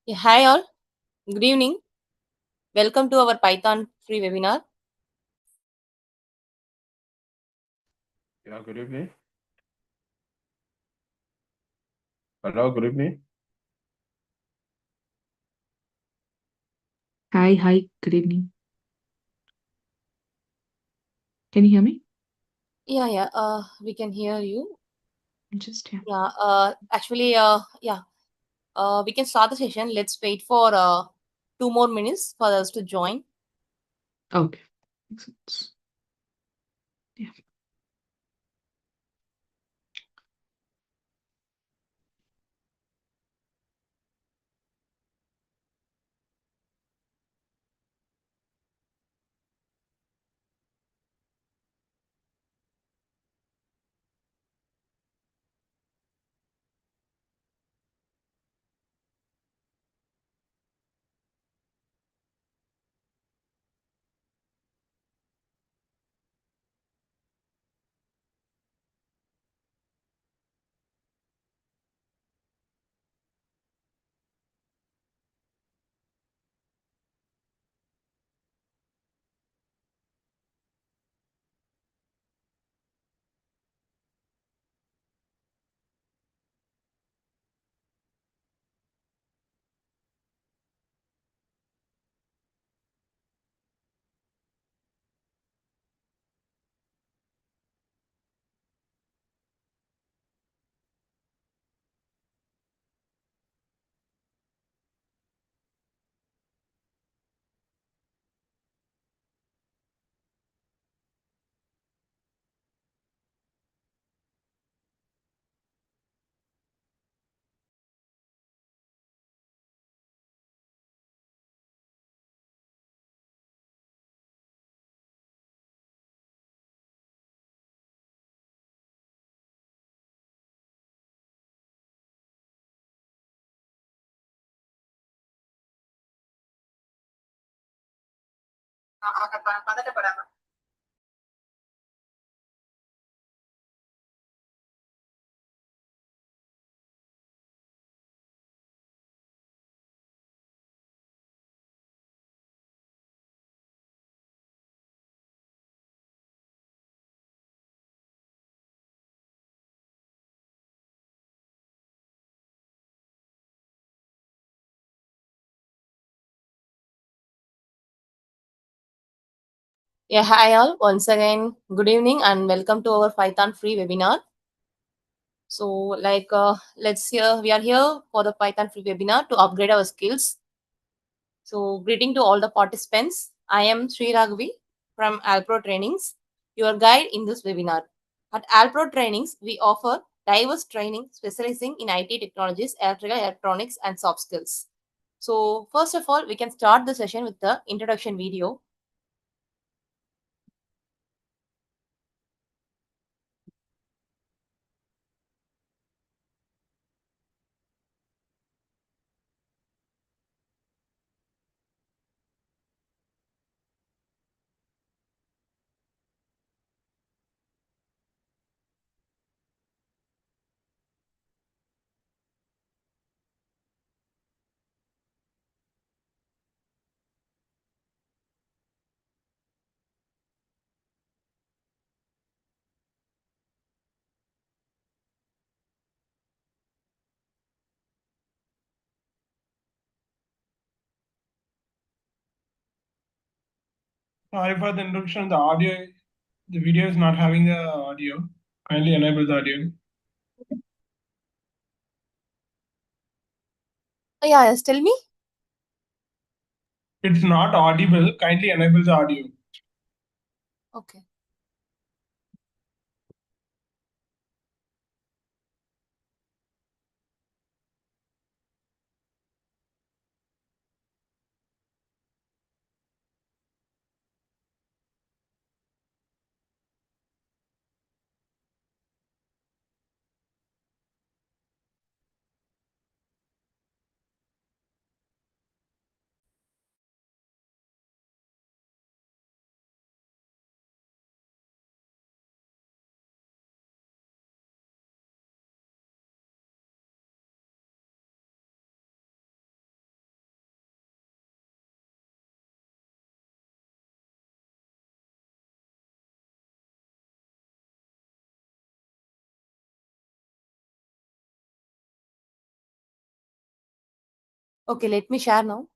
Yeah, hi all. Good evening. Welcome to our Python free webinar. Yeah, good evening. Hello, good evening. Hi, good evening. Can you hear me? Yeah. We can hear you. Just yeah. Yeah. Actually, yeah. We can start the session. Let's wait for 2 more minutes for us to join. Okay. Makes sense. Yeah. Yeah, hi all. Once again, good evening and welcome to our Python free webinar. So, let's hear. We are here for the Python free webinar to upgrade our skills. So, greeting to all the participants. I am Sri Raghavi from AllPro Trainings, your guide in this webinar. At AllPro Trainings, we offer diverse training specializing in IT technologies, electrical, electronics, and soft skills. So, first of all, we can start the session with the introduction video. Sorry for the introduction. The video is not having the audio. Kindly enable the audio. Yes, tell me. It's not audible. Kindly enable the audio. Okay. Okay, let me share now.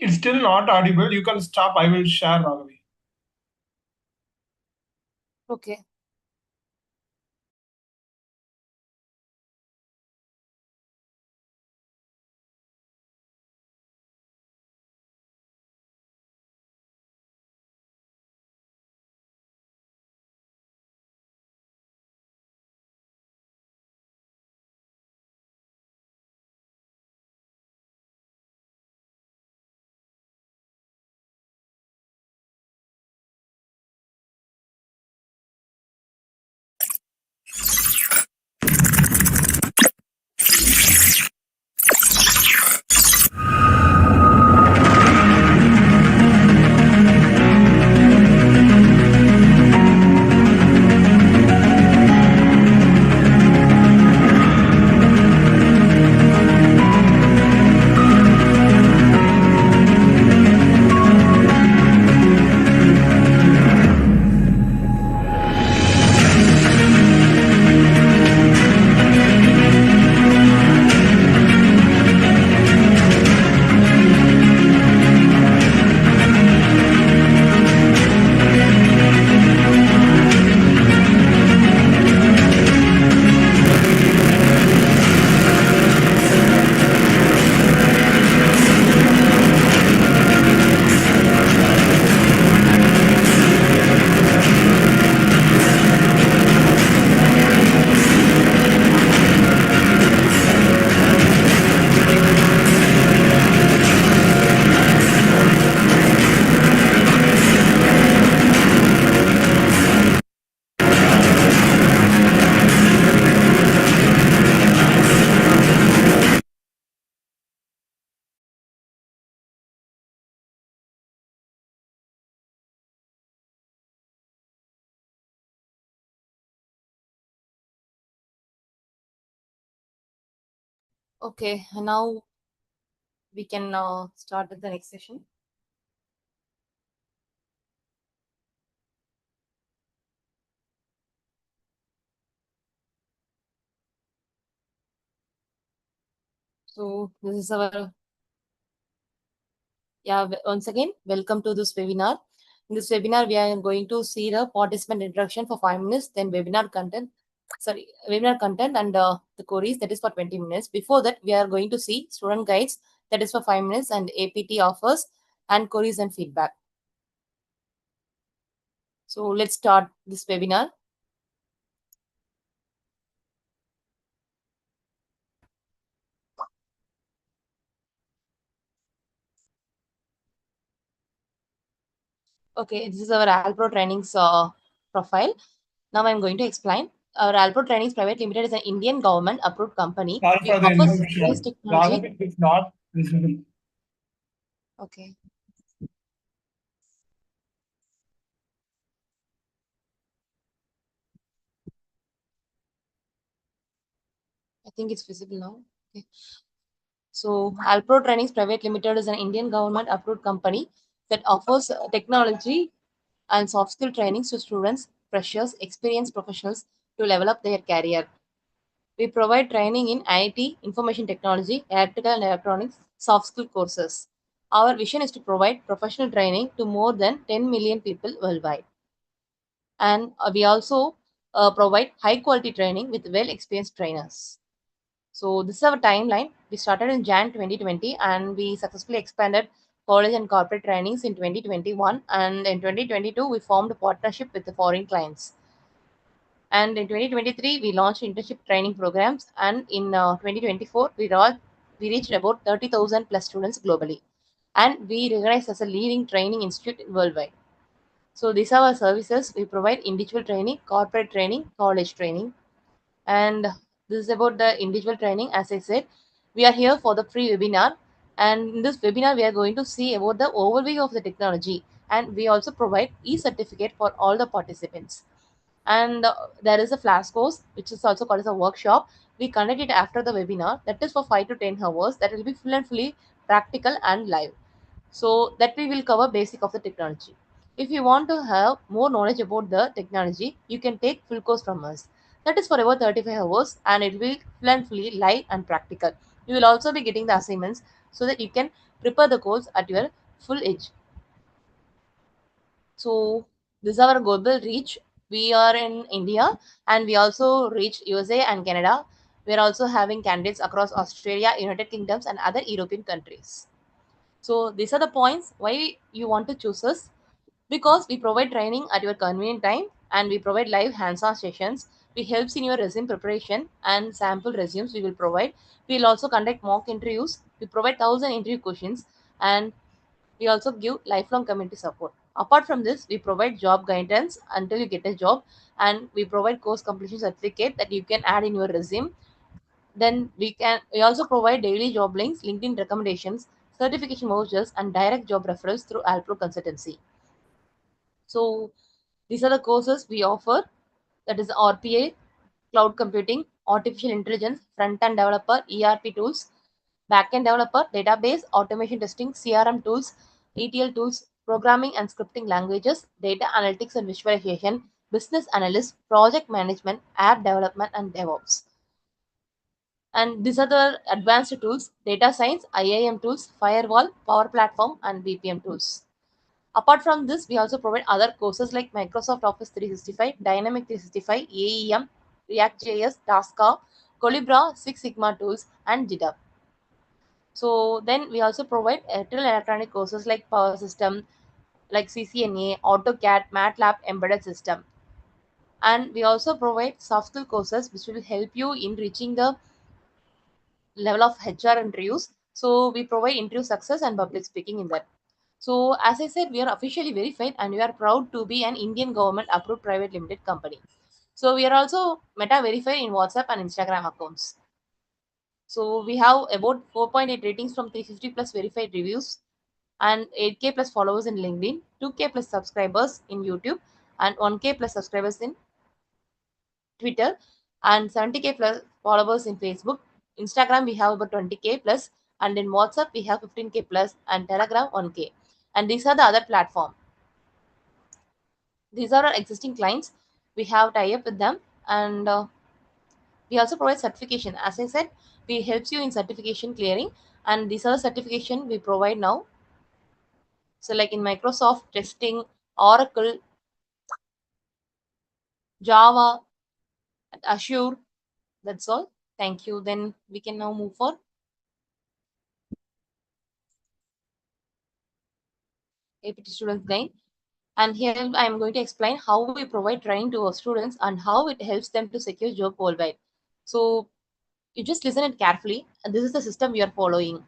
It's still not audible. You can stop. I will share Raghavi. Okay. Okay, now we can start with the next session. So this is our once again, welcome to this webinar. In this webinar, we are going to see the participant introduction for 5 minutes, then webinar content and the queries that is for 20 minutes. Before that, we are going to see student guides that is for 5 minutes and APT offers and queries and feedback. So let's start this webinar. Okay, this is our AllPro Trainings profile. Now I'm going to explain. Our AllPro Trainings Private Limited is an Indian government approved company. Sorry We for the offer various interruption. technology. Raghavi is not visible. Okay. I think it's visible now. Okay. So, AllPro Trainings Private Limited is an Indian government approved company that offers technology and soft skill trainings to students, freshers, experienced professionals to level up their career. We provide training in IT, information technology, electrical and electronics, soft skill courses. Our vision is to provide professional training to more than 10 million people worldwide. And we also provide high quality training with well experienced trainers. So this is our timeline. We started in Jan 2020 and we successfully expanded college and corporate trainings in 2021, and in 2022 we formed a partnership with the foreign clients. And in 2023 we launched internship training programs, and in 2024 we reached about 30,000 plus students globally, and we recognized as a leading training institute worldwide. So these are our services. We provide individual training, corporate training, college training, and this is about the individual training. As I said, We are here for the free webinar, and in this webinar we are going to see about the overview of the technology, and we also provide e-certificate for all the participants. And there is a flash course which is also called as a workshop. We conduct it after the webinar, that is for 5 to 10 hours, that will be full and fully practical and live. So that we will cover basic of the technology. If you want to have more knowledge about the technology, you can take full course from us. That is for about 35 hours, and it will be full and fully live and practical. You will also be getting the assignments so that you can prepare the course at your full edge. So this is our global reach. We are in India, and we also reach USA and Canada. We are also having candidates across Australia, United Kingdoms, and other European countries. So these are the points why you want to choose us, because we provide training at your convenient time, and we provide live hands-on sessions. We helps in your resume preparation and sample resumes we will provide. We will also conduct mock interviews. We provide 1,000 interview questions, and we also give lifelong community support. Apart from this, we provide job guidance until you get a job, and we provide course completion certificate that you can add in your resume. Then we also provide daily job links, LinkedIn recommendations, certification vouchers, and direct job referrals through AllPro consultancy. So these are the courses we offer. That is RPA, cloud computing, artificial intelligence, front-end developer, ERP tools, back-end developer, database, automation testing, CRM tools, ETL tools, programming and scripting languages, data analytics and visualization, business analyst, project management, app development, and DevOps. And these are the advanced tools: data science, IAM tools, firewall, Power Platform, and BPM tools. Apart from this, we also provide other courses like Microsoft Office 365, Dynamic 365, AEM, React.js, Tasca, Colibra, Six Sigma tools, and GitHub. So then we also provide electrical electronic courses like Power System, like CCNA, AutoCAD, MATLAB, Embedded System. And we also provide soft skill courses which will help you in reaching the level of HR interviews. So we provide interview success and public speaking in that. So as I said, we are officially verified, and we are proud to be an Indian government approved private limited company. So we are also Meta verified in WhatsApp and Instagram accounts. So we have about 4.8 ratings from 350 plus verified reviews, and 8K plus followers in LinkedIn, 2K plus subscribers in YouTube, and 1K plus subscribers in Twitter, and 70K plus followers in Facebook. Instagram we have about 20K plus, and in WhatsApp we have 15K plus, and Telegram 1K. And these are the other platform. These are our existing clients. We have tie up with them, and we also provide certification. As I said, we helps you in certification clearing, and these are the certification we provide now. So like in Microsoft testing, Oracle, Java, Azure. That's all. Thank you. Then we can now move for APT Students Guide. And here I am going to explain how we provide training to our students and how it helps them to secure job worldwide. So you just listen it carefully, and this is the system we are following.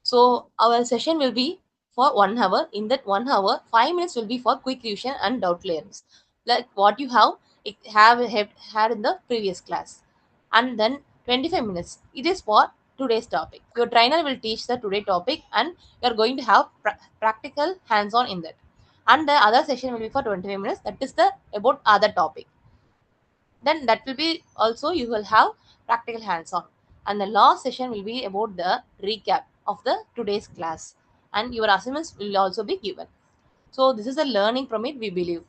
So our session will be for 1 hour. In that 1 hour, 5 minutes will be for quick revision and doubt clearance, like what you have had in the previous class. And then 25 minutes. It is for today's topic. Your trainer will teach the today topic, and you are going to have practical hands-on in that. And the other session will be for 25 minutes. That is the about other topic. Then that will be also you will have practical hands-on, and the last session will be about the recap of the today's class, and your assignments will also be given. So this is a learning from it, we believe.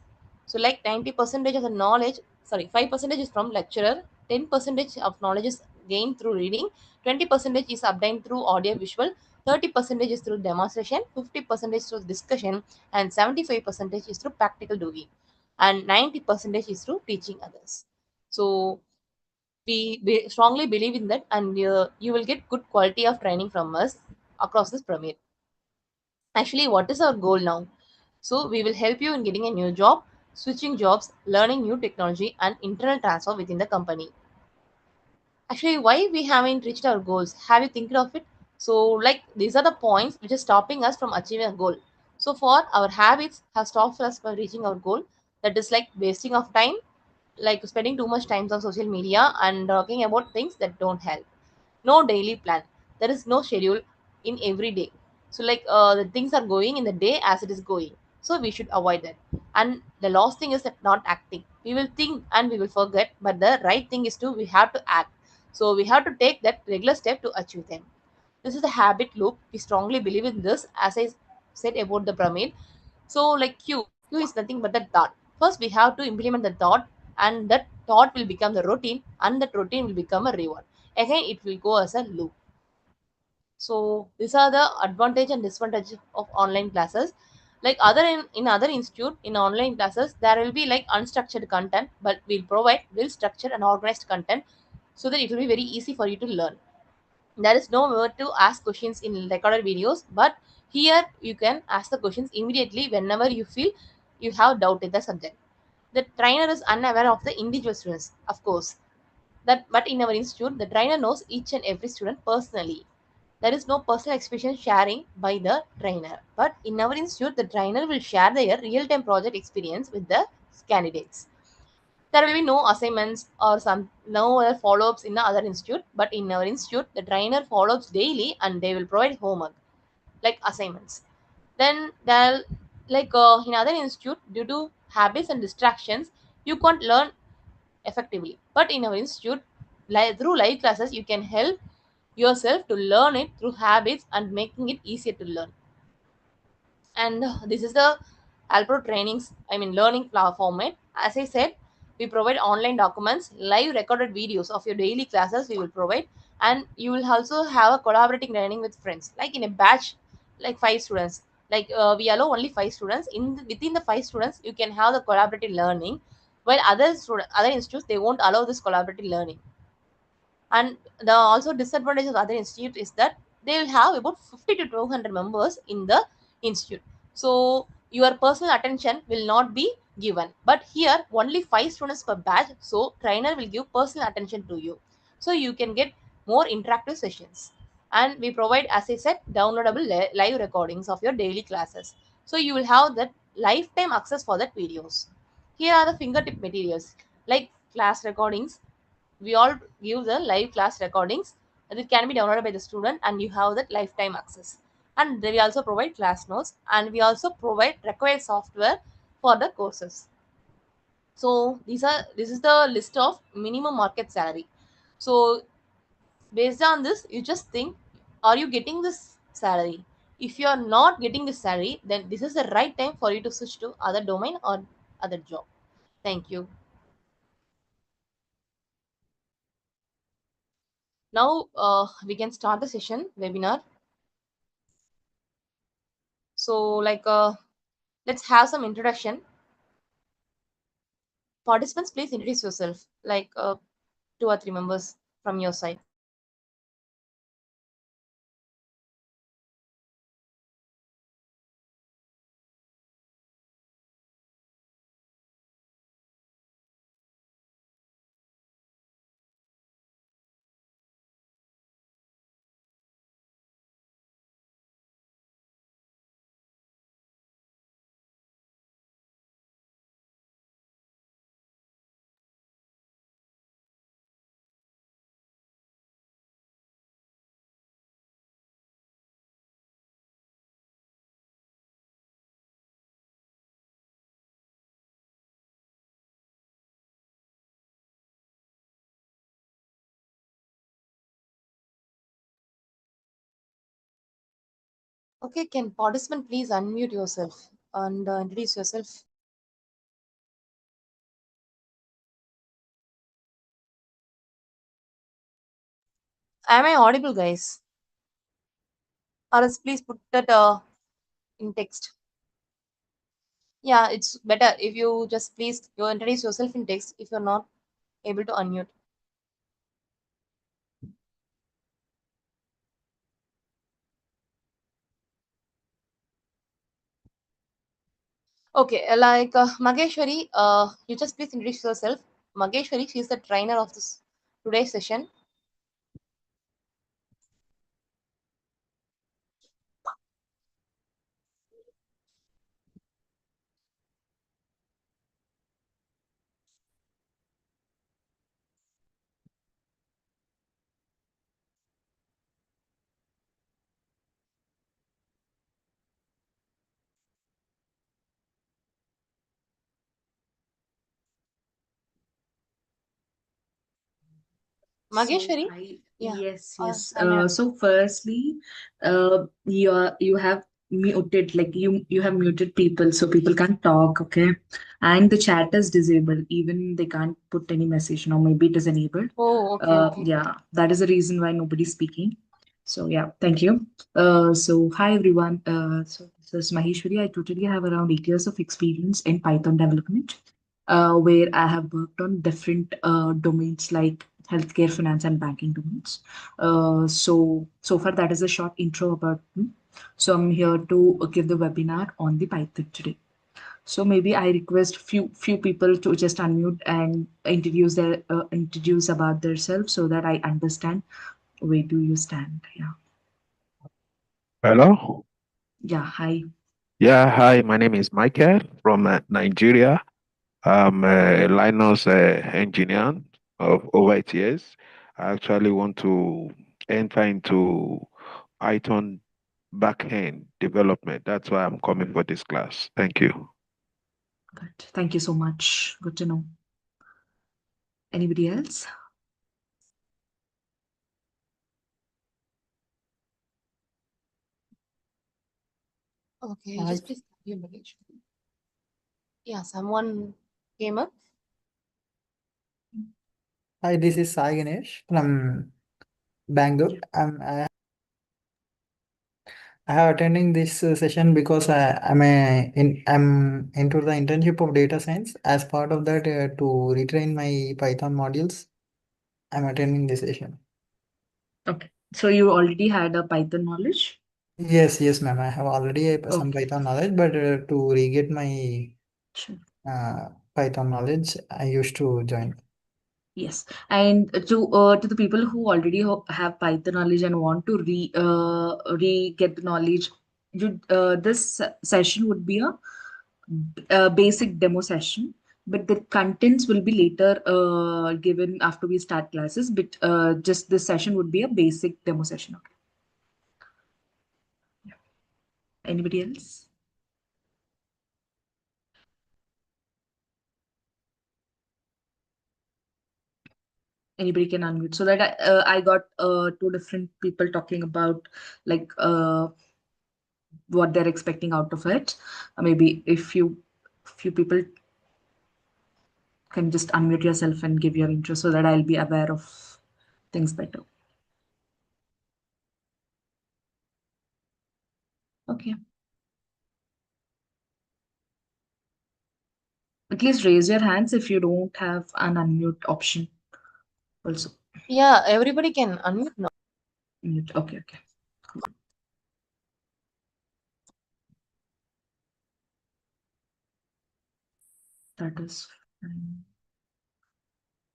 So like 90% of the knowledge, sorry, 5% is from lecturer, 10% of knowledge is gained through reading, 20% is obtained through audio visual, 30% is through demonstration, 50% through discussion, and 75% is through practical doing, and 90% is through teaching others. So we strongly believe in that, and you will get good quality of training from us across this pyramid. Actually, what is our goal now? So we will help you in getting a new job, switching jobs, learning new technology, and internal transfer within the company. Actually, why we haven't reached our goals? Have you think of it? So like these are the points which is stopping us from achieving a goal. So for our habits have stopped us from reaching our goal. That is like wasting of time, like spending too much time on social media and talking about things that don't help. no daily plan. There is no schedule in every day. So like the things are going in the day as it is going. So we should avoid that. And the last thing is that not acting. We will think and we will forget, but the right thing is to we have to act. So we have to take that regular step to achieve them. This is a habit loop. We strongly believe in this, as I said about the pyramid. So like Q is nothing but the thought. First, we have to implement the thought, and that thought will become the routine, and that routine will become a reward. Again, it will go as a loop. So these are the advantage and disadvantage of online classes. Like in other institute in online classes, there will be like unstructured content, but we'll provide well structured and organized content so that it will be very easy for you to learn. There is no word to ask questions in recorded videos, but here you can ask the questions immediately whenever you feel you have doubt in the subject. The trainer is unaware of the individual students, of course. That but in our institute, the trainer knows each and every student personally. There is no personal experience sharing by the trainer. But in our institute, the trainer will share their real-time project experience with the candidates. There will be no assignments or some no other follow-ups in the other institute, but in our institute the trainer follow-ups daily and they will provide homework like assignments. Then they'll in other institute, due to habits and distractions, you can't learn effectively, but in our institute, through live classes you can help yourself to learn it through habits and making it easier to learn. And this is the AllPro trainings, I mean learning format. As I said, we provide online documents, live recorded videos of your daily classes we will provide, and you will also have a collaborating learning with friends, like in a batch, like 5 students. Like we allow only 5 students. Within the 5 students, you can have the collaborative learning, while other institutes they won't allow this collaborative learning. And the also disadvantage of other institute is that they will have about 50 to 200 members in the institute. So your personal attention will not be given, but here only 5 students per batch, so trainer will give personal attention to you, so you can get more interactive sessions. And we provide, as I said, downloadable live recordings of your daily classes, so you will have that lifetime access for that videos. Here are the fingertip materials like class recordings. We all give the live class recordings that it can be downloaded by the student, and you have that lifetime access. And we also provide class notes, and we also provide required software for the courses. So this is the list of minimum market salary. So based on this, you just think, are you getting this salary? If you are not getting this salary, then this is the right time for you to switch to other domain or other job. Thank you. Now we can start the session webinar. So let's have some introduction. Participants, please introduce yourself, like 2 or 3 members from your side. Okay, can participant please unmute yourself and introduce yourself? Am I audible, guys? Or else please put that in text. Yeah, it's better if you just please you introduce yourself in text if you're not able to unmute. Okay, Mageshwari, you just please introduce yourself. Mageshwari, she is the trainer of this today's session. Mageshwari? Yeah. Yes, Or yes. unmute. So firstly, you have muted, like you have muted people, so people can't talk, okay? And the chat is disabled, even they can't put any message. Now maybe it is enabled. Oh, okay, okay. Yeah, that is the reason why nobody's speaking. So yeah, thank you. So hi everyone. So this is Maheshwari. I totally have around 8 years of experience in Python development, where I have worked on different domains like healthcare, finance, and banking domains. So far that is a short intro about me. So I'm here to give the webinar on the Python today. So maybe I request few people to just unmute and introduce about themselves so that I understand where do you stand. Yeah. Hello. Yeah. Hi. Yeah, hi. My name is Michael from Nigeria. I'm a Linux engineer of over 8 years. I actually want to enter into Python backend development. That's why I'm coming for this class. Thank you. Good. Thank you so much. Good to know. Anybody else? Okay, Hi, just please continue, Mageshwari. Yeah, someone came up. hi, this is Sai Ganesh from Bangalore. I have attending this session because I'm into the internship of data science. As part of that, to retrain my Python modules, I'm attending this session. Okay. So you already had a Python knowledge? Yes, ma'am. I have already some Okay. Python knowledge, but to re-get my Sure. Python knowledge, I used to join. Yes, and to the people who already have Python knowledge and want to re get the knowledge, this session would be a basic demo session, but the contents will be later given after we start classes. But just this session would be a basic demo session. Okay. Anybody else? Anybody can unmute so that I got two different people talking about like what they're expecting out of it. Maybe if few people can just unmute yourself and give your intro so that I'll be aware of things better. Okay. At least raise your hands if you don't have an unmute option also. Yeah, everybody can unmute now. Mute. Okay, okay. That is fine.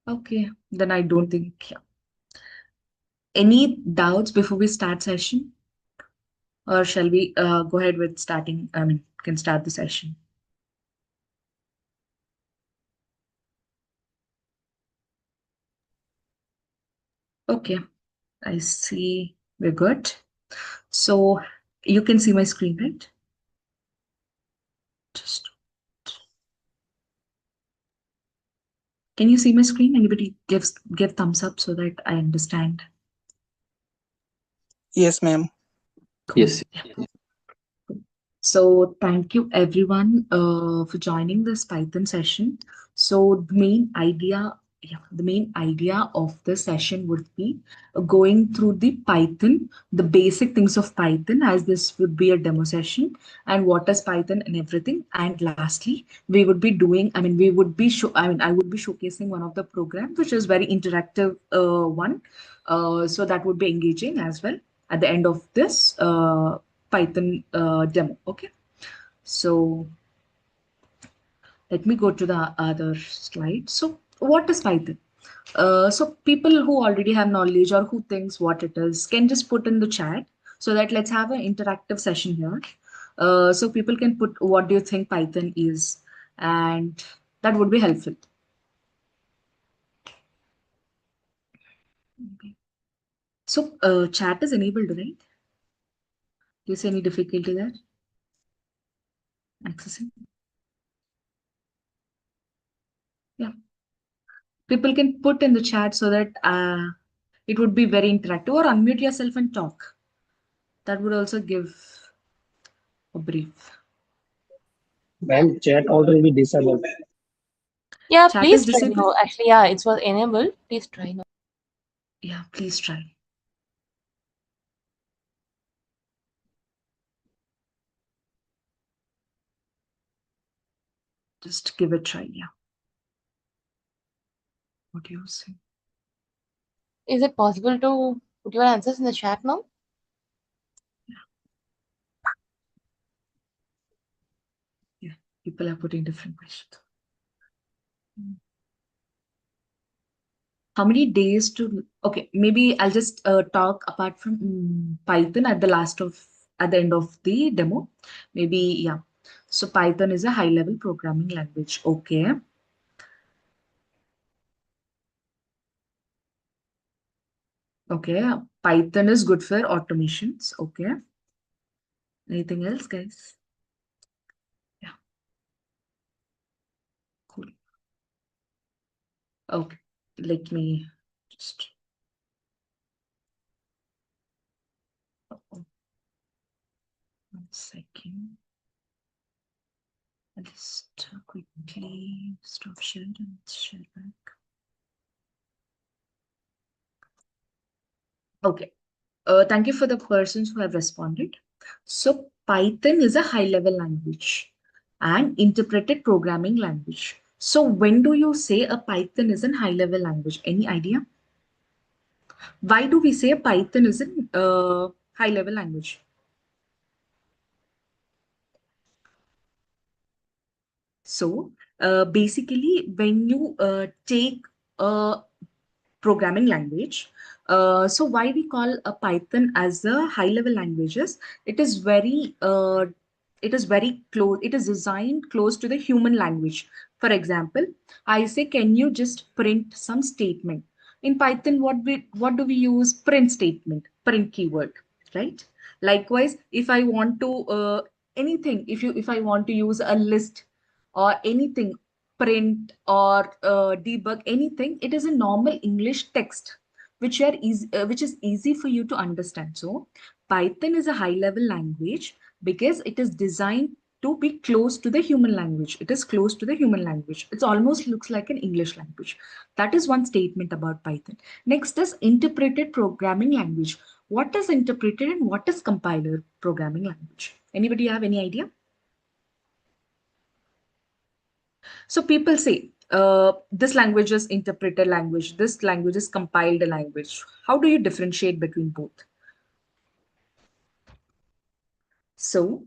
Okay, then I don't think, yeah. Any doubts before we start session? Or shall we go ahead with starting? I mean, can start the session. Okay, I see we're good. So you can see my screen, right? Just can you see my screen? Anybody give thumbs up so that I understand. Yes, ma'am. Cool. Yes. So thank you everyone for joining this Python session. So the main idea of the session would be going through the Python, the basic things of Python, as this would be a demo session, and what is Python and everything. And lastly, we would be doing, I mean, I would be showcasing one of the programs, which is very interactive one. So that would be engaging as well at the end of this Python demo. Okay, so let me go to the other slide. So what is Python? So people who already have knowledge or who thinks what it is can just put in the chat so that let's have an interactive session here. So people can put what do you think Python is, and that would be helpful. So chat is enabled, right? Do you see any difficulty there? Accessing? Yeah. People can put in the chat so that it would be very interactive, or unmute yourself and talk. That would also give a brief. Well, chat already disabled. Yeah, Chat please is try disabled? now. Actually, yeah, it was enabled. Please try now. Yeah, please try. Just give it a try. Yeah. What do you say? Is it possible to put your answers in the chat now? Yeah, people are putting different questions. How many days to, okay, maybe I'll just talk apart from Python at the end of the demo. Maybe, yeah. So Python is a high level programming language. Okay. Okay. Python is good for automations. Okay. Anything else, guys? Yeah. Cool. Okay. Let me just. One second. I'll just quickly stop sharing and share back. Okay. Thank you for the persons who have responded. So Python is a high-level language and interpreted programming language. So when do you say a Python is a high-level language? Any idea? Why do we say Python is a high-level language? So basically, when you take a programming language, so why we call a Python as a high-level languages? It is very close. It is designed close to the human language. For example, I say, can you just print some statement? In Python, what do we use? Print statement, print keyword, right? Likewise, if I want to anything, if I want to use a list or anything, print or debug anything, it is a normal English text which is easy for you to understand. So Python is a high level language because it is designed to be close to the human language. It is close to the human language. It almost looks like an English language. That is one statement about Python. Next is interpreted programming language. What is interpreted and what is compiler programming language? Anybody have any idea? So people say, this language is interpreted language, this language is compiled language. How do you differentiate between both? So,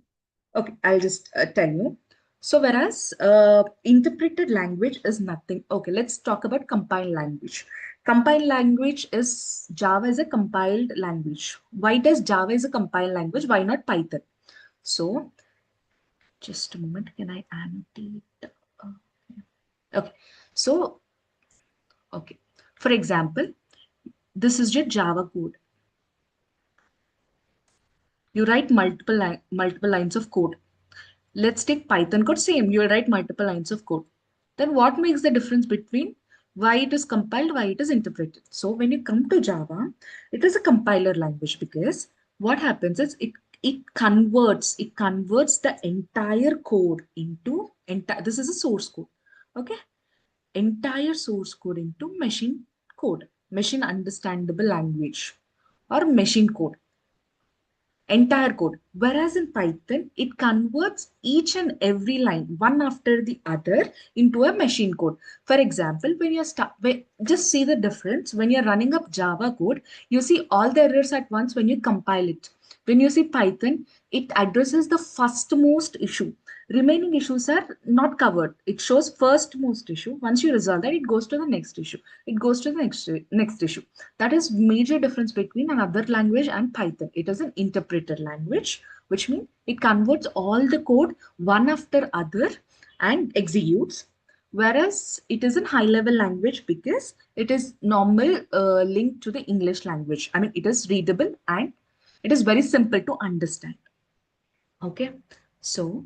okay, I'll just tell you. So whereas interpreted language is nothing. Okay, let's talk about compiled language. Compiled language is Java is a compiled language. Why does Java is a compiled language? Why not Python? So just a moment, can I annotate? Okay, so, okay. For example, this is your Java code. You write multiple lines of code. Let's take Python code, same, you will write multiple lines of code. Then what makes the difference between why it is compiled, why it is interpreted? So when you come to Java, it is a compiler language because what happens is it converts the entire code into this is a source code. Okay, entire source code into machine code, machine understandable language or machine code, entire code. Whereas in Python, it converts each and every line, one after the other, into a machine code. For example, when you're just see the difference. When you're running up Java code, you see all the errors at once when you compile it. When you see Python, it addresses the firstmost issue. Remaining issues are not covered. It shows firstmost issue. Once you resolve that, it goes to the next issue. It goes to the next issue. That is major difference between another language and Python. It is an interpreted language, which means it converts all the code one after other and executes. Whereas it is a high level language because it is normal linked to the English language. I mean, it is readable and it is very simple to understand. Okay, so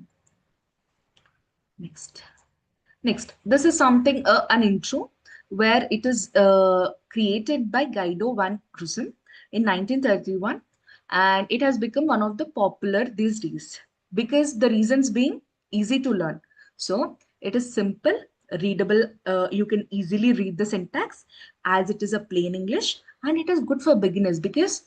next, this is something an intro. where it is created by Guido van Rossum in 1931, and it has become one of the popular these days because the reasons being easy to learn. So it is simple, readable. You can easily read the syntax as it is a plain English, and it is good for beginners because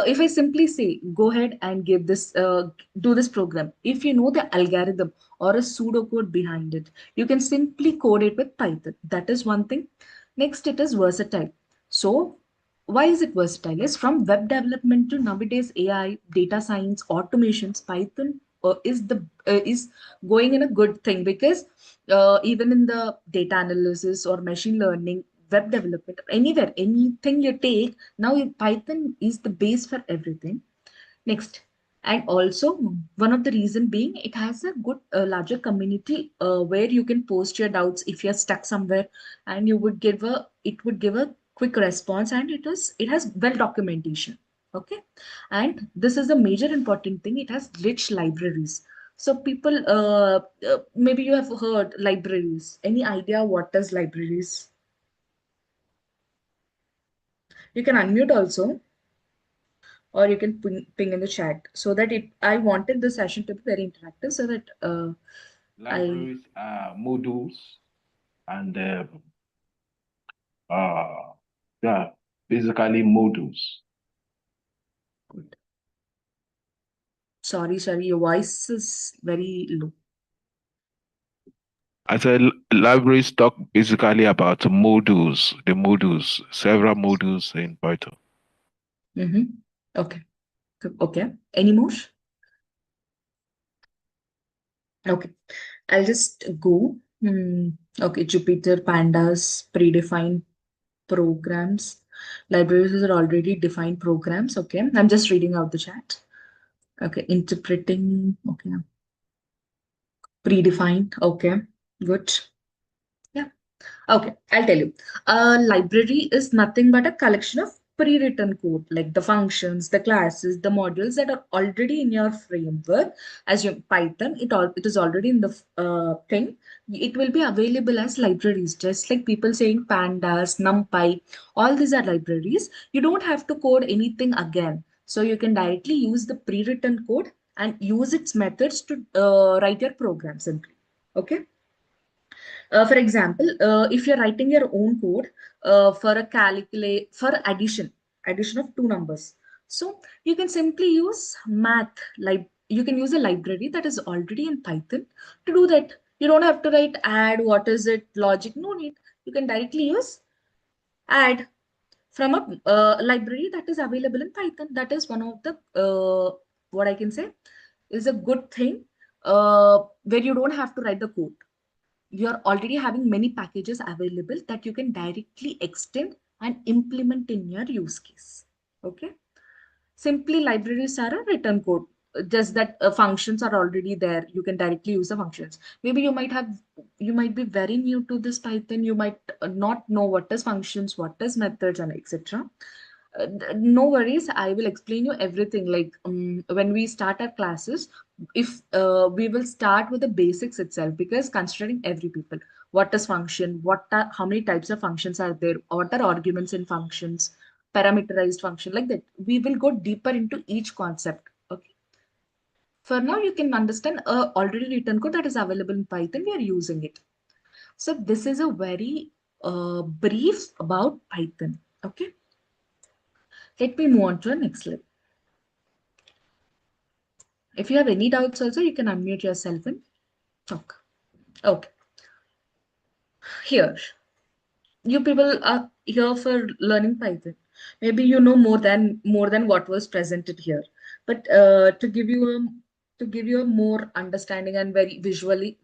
if I simply say go ahead and give this do this program, if you know the algorithm or a pseudocode behind it, you can simply code it with Python. That is one thing. Next, it is versatile. So why is it versatile? Is from web development to nowadays AI, data science, automations, Python is going in a good thing because even in the data analysis or machine learning, web development, anywhere, anything you take, now Python is the base for everything. Next, and also one of the reason being it has a good larger community where you can post your doubts if you're stuck somewhere, and you would give a it would give a quick response, and it has well documentation. Okay, and this is a major important thing. It has rich libraries. So people, maybe you have heard libraries. Any idea what is libraries? You can unmute also, or you can ping in the chat so that I wanted the session to be very interactive so that I Libraries are modules and uh, yeah, basically modules. good. Sorry, your voice is very low. I said libraries talk basically about modules, several modules in Python. Mm-hmm. Okay. Okay. Any more? Okay. I'll just go. Okay. Jupyter, pandas, predefined programs. Libraries are already defined programs. Okay. I'm just reading out the chat. Okay. Interpreting. Okay. Predefined. Okay. Good. Yeah. Okay, I'll tell you. A library is nothing but a collection of pre-written code, like the functions, the classes, the modules that are already in your framework. As your Python, it is already in the thing. It will be available as libraries, just like people saying pandas, NumPy. All these are libraries. You don't have to code anything again, so you can directly use the pre-written code and use its methods to write your program simply. Okay. For example, if you're writing your own code for a calculate for addition of two numbers, so you can simply use math like you can use a library that is already in Python to do that. You don't have to write add, what is it, logic, no need. You can directly use add from a library that is available in Python. That is one of the what I can say is a good thing where you don't have to write the code. You're already having many packages available that you can directly extend and implement in your use case. Okay. Simply libraries are a written code. Just that functions are already there. You can directly use the functions. Maybe you might be very new to this Python. You might not know what is functions, what is methods, and etc. No worries, I will explain you everything. Like when we start our classes, if we will start with the basics itself, because considering every people, what is function, how many types of functions are there, what are arguments in functions, parameterized function, like that. We will go deeper into each concept. Okay. For now, you can understand a already written code that is available in Python. We are using it. So this is a very brief about Python. Okay. Let me move on to the next slide. If you have any doubts also, you can unmute yourself and talk. Okay. Here, you people are here for learning Python. Maybe you know more than what was presented here. But to give you a more understanding and very visually,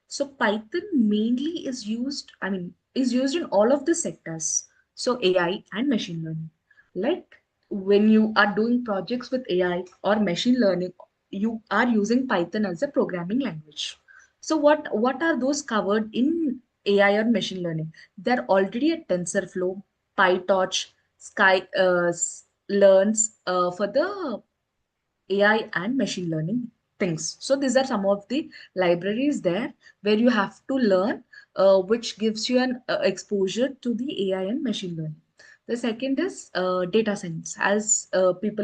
so Python mainly is used in all of the sectors. So AI and machine learning. Like when you are doing projects with AI or machine learning, you are using Python as a programming language. So what are those covered in AI or machine learning? They're already a TensorFlow, PyTorch, Sky learns for the AI and machine learning. things. So these are some of the libraries there where you have to learn, which gives you an exposure to the AI and machine learning. The second is data science. As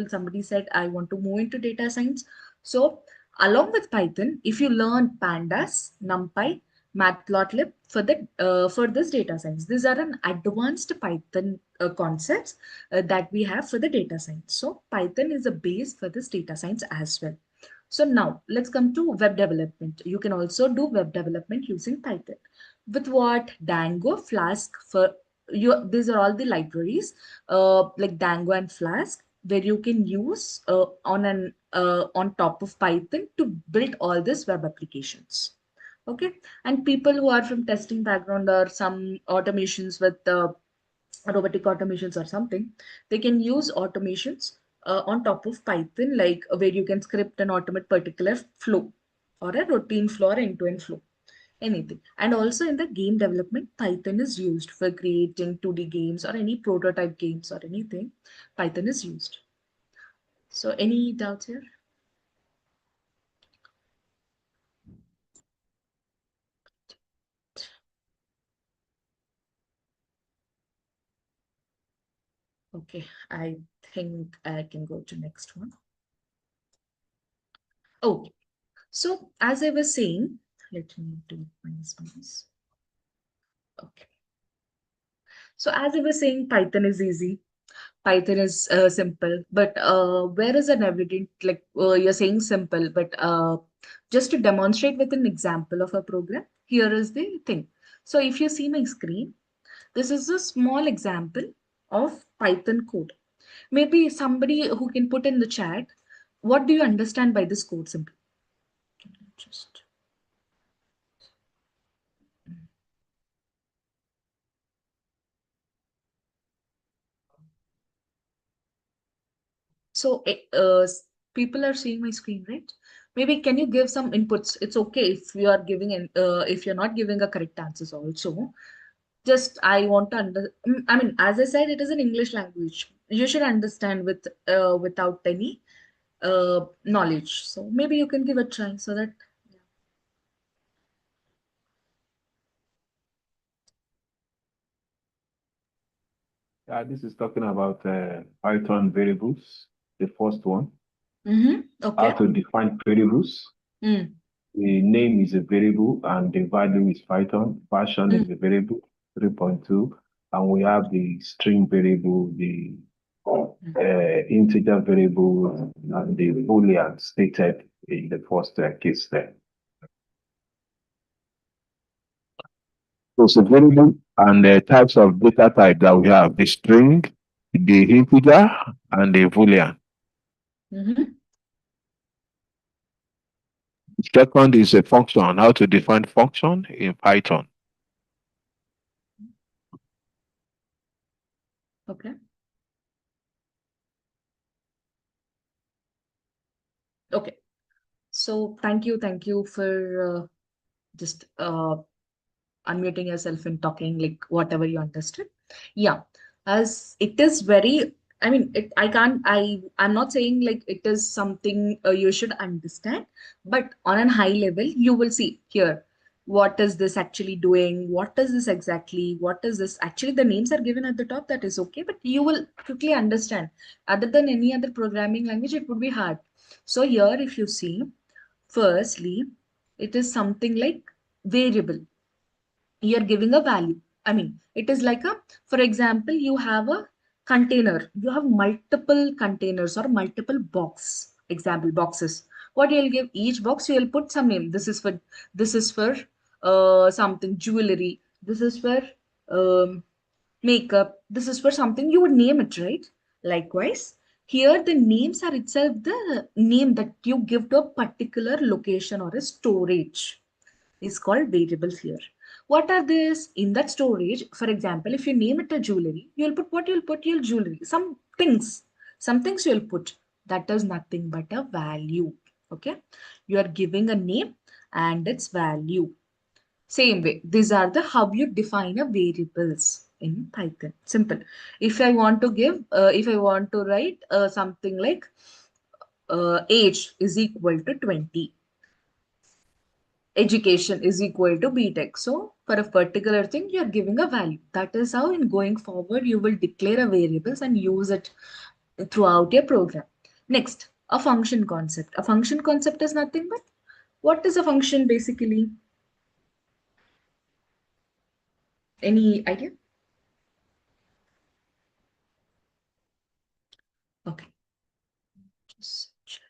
somebody said, I want to move into data science. So along with Python, if you learn pandas, numpy, matplotlib for this data science, these are an advanced Python concepts that we have for the data science. So Python is a base for this data science as well. So now let's come to web development. You can also do web development using Python. With what? Django, Flask for you. These are all the libraries like Django and Flask where you can use on top of Python to build all these web applications. Okay, and people who are from testing background or some automations with robotic automations or something, they can use automations on top of Python, like where you can script and automate particular flow or a routine flow or end-to-end flow, anything. And also in the game development, Python is used for creating 2D games or any prototype games or anything. Python is used. So any doubts here? Okay, I think I can go to next one. Okay, so as I was saying, let me do my response. Okay. So as I was saying, Python is easy. Python is simple, but where is an evident, like you're saying simple, but just to demonstrate with an example of a program, here is the thing. So if you see my screen, this is a small example of Python code. Maybe somebody who can put in the chat, what do you understand by this code simply? Just so people are seeing my screen, right? Maybe can you give some inputs? It's okay if you are giving if you're not giving a correct answers also. Just I want to I mean, as I said, it is an English language. You should understand without any knowledge. So maybe you can give a try so that. This is talking about Python variables, the first one. Okay. How to define variables. Mm. The name is a variable and the value is Python. Version is a variable, 3.2. And we have the string variable, the integer variable, and the Boolean stated in the first case there. So it's a variable and the types of data type that we have, the string, the integer, and the Boolean. Second is a function, how to define function in Python. Okay. Okay. So thank you for just unmuting yourself and talking like whatever you understood. Yeah, as it is very, I mean, I'm not saying like it is something you should understand, but on a high level, you will see here. What is this actually doing? What is this exactly? What is this? Actually, the names are given at the top. That is okay, but you will quickly understand. Other than any other programming language, it would be hard. So here, if you see, firstly, it is something like variable. You're giving a value. I mean, it is like a, for example, you have a container, you have multiple containers or multiple example boxes. What you'll give each box, you'll put some name. This is for something jewelry. This is for makeup. This is for something, you would name it, right? Likewise, here the names are itself the name that you give to a particular location or a storage is called variables here. What are this in that storage? For example, if you name it a jewelry, you'll put what you'll put your jewelry. Some things you'll put. That is nothing but a value. Okay, you are giving a name and its value. Same way, these are the how you define a variables in Python. Simple. If I want to write something like age is equal to 20. Education is equal to BTech. So for a particular thing, you're giving a value. That is how in going forward, you will declare a variables and use it throughout your program. Next, a function concept. A function concept is nothing but what is a function basically? Any idea? Okay. Just check.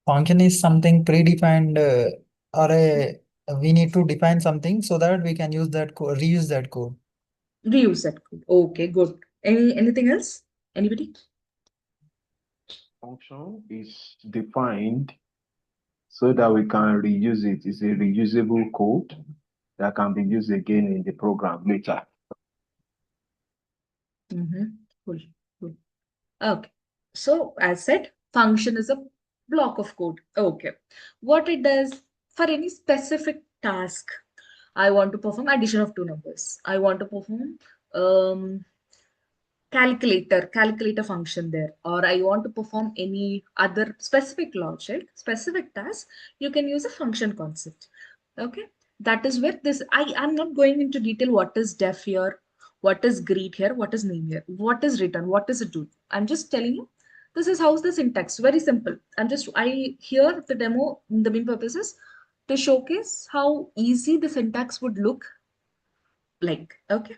Function is something predefined or we need to define something so that we can use that code, reuse that code. Reuse that code. Okay, good. Anything else? Anybody? Function is defined so that we can reuse it. It's a reusable code that can be used again in the program later. Cool. Cool. Okay. So as said, function is a block of code. Okay. What it does for any specific task, I want to perform addition of two numbers. I want to perform calculator function there, or I want to perform any other specific logic, specific task, you can use a function concept. Okay. That is where this, I am not going into detail what is def here, what is greet here, what is name here, what is return, what is it do. I'm just telling you, this is how's the syntax, very simple. I here the demo, the main purpose is to showcase how easy the syntax would look like. Okay.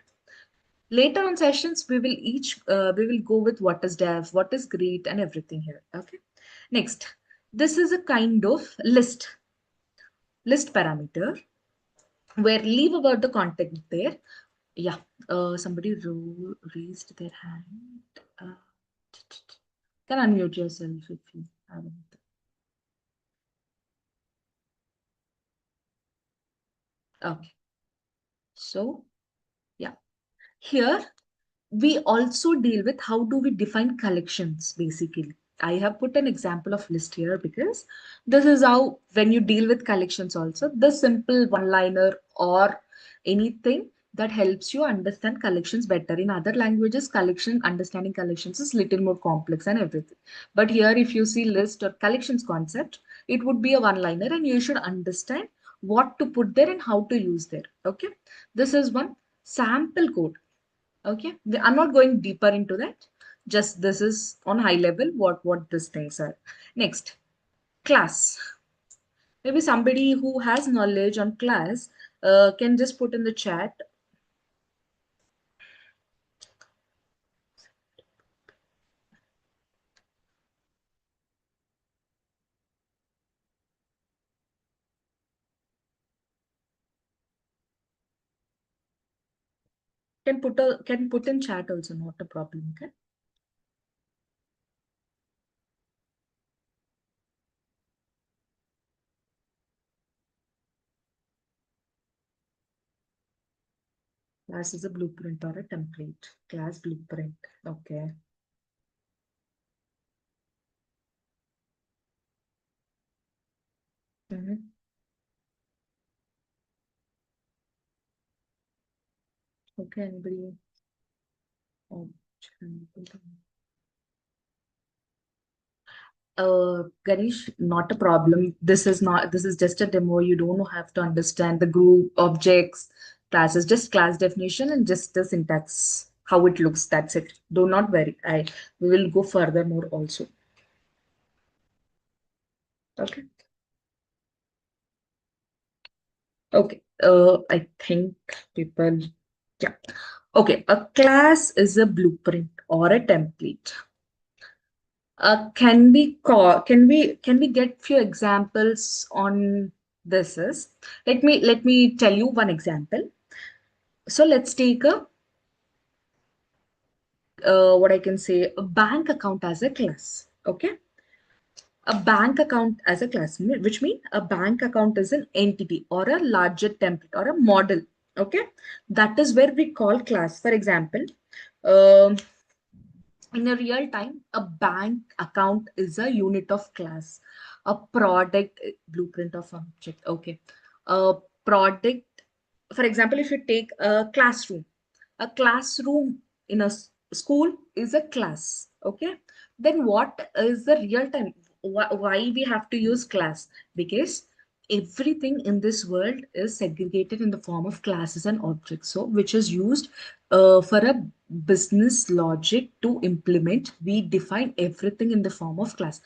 Later on sessions, we will go with what is def, what is greet, and everything here. Okay. Next, this is a kind of list parameter where leave about the content there. Yeah. Somebody raised their hand. Can unmute yourself if you haven't. Okay. So yeah, here we also deal with how do we define collections basically. I have put an example of list here because this is how when you deal with collections also, the simple one-liner or anything that helps you understand collections better. In other languages, understanding collections is little more complex and everything. But here, if you see list or collections concept, it would be a one-liner and you should understand what to put there and how to use there. Okay. This is one sample code. Okay, I'm not going deeper into that. Just this is on high level what these things are. Next, class. Maybe somebody who has knowledge on class can just put in the chat. Can put in chat also, not a problem. Okay. Class is a blueprint or a template. Class blueprint. Okay. Okay, anybody? Oh, Ganesh, not a problem. This is just a demo. You don't have to understand the group, objects, classes, just class definition and just the syntax, how it looks. That's it. Do not worry. We will go further more also. Okay. Okay. I think people, yeah. Okay. A class is a blueprint or a template. Can we get few examples on this is let me tell you one example. So let's take a what I can say, a bank account as a class. Okay. A bank account as a class, which means a bank account is an entity or a larger template or a model. Okay. That is where we call class. For example, um in a real time, a bank account is a unit of class. A product, blueprint of object. Okay. A product, for example, if you take a classroom in a school is a class. Okay. then what is the real time? Why we have to use class? Because everything in this world is segregated in the form of classes and objects, so which is used for a business logic to implement. We define everything in the form of class.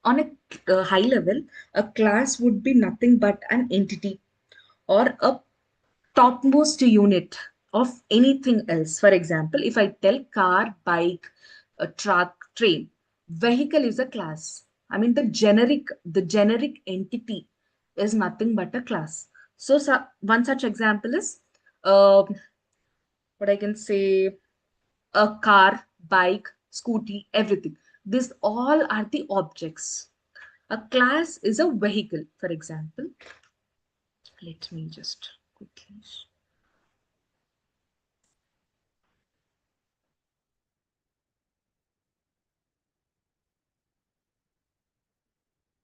On a high level, a class would be nothing but an entity or a topmost unit of anything else. For example, if I tell car, bike, a truck, train, vehicle is a class. I mean, the generic entity is nothing but a class. So one such example is uh, what I can say, a car, bike, scooty, everything. These all are the objects. A class is a vehicle, for example. Let me just quickly.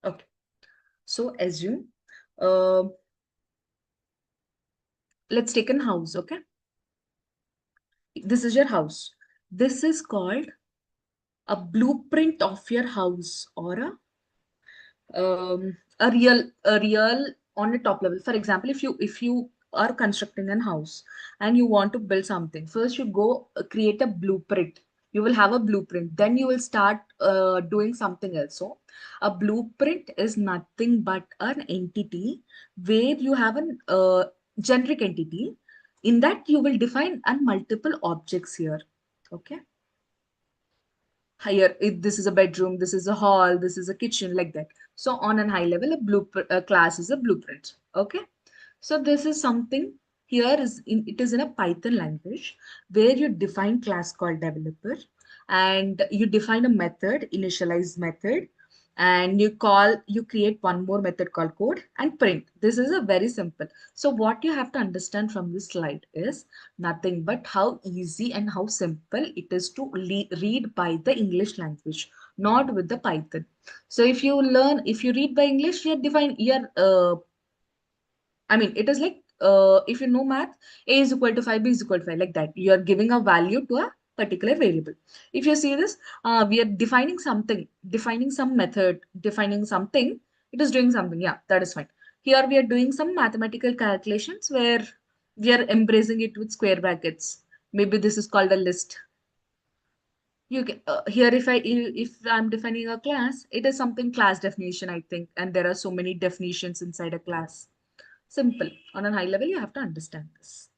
Okay. So assume, uh, let's take a house, okay? This is your house. This is called a blueprint of your house, or a real on a top level. For example, if you are constructing a house and you want to build something, first you go create a blueprint. You will have a blueprint, then you will start doing something else. So a blueprint is nothing but an entity where you have an generic entity. In that you will define and multiple objects here. Okay, higher, if this is a bedroom, this is a hall, this is a kitchen, like that. So on a high level, a blueprint, a class is a blueprint. Okay, so this is something. Here it is in a Python language where you define class called developer, and you define a method, initialize method, and you create one more method called code and print. This is a very simple. So what you have to understand from this slide is nothing but how easy and how simple it is to read by the English language, not with the Python. So if you read by English, I mean, it is like, if you know math, a is equal to 5, b is equal to 5, like that. You are giving a value to a particular variable. If you see this, we are defining something, defining some method, defining something, it is doing something. Yeah, that is fine. Here we are doing some mathematical calculations where we are embracing it with square brackets. Maybe this is called a list. You can, here if I'm defining a class, it is something class definition, I think, and there are so many definitions inside a class. Simple. On a high level, you have to understand this.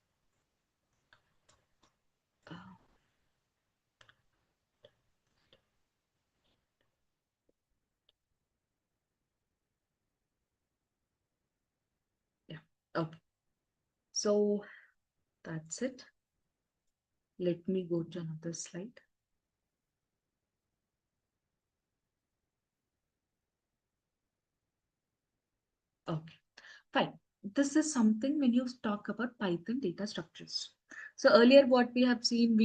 Yeah. Okay. So that's it. Let me go to another slide. Okay. Fine. This is something when you talk about Python data structures. So earlier, what we have seen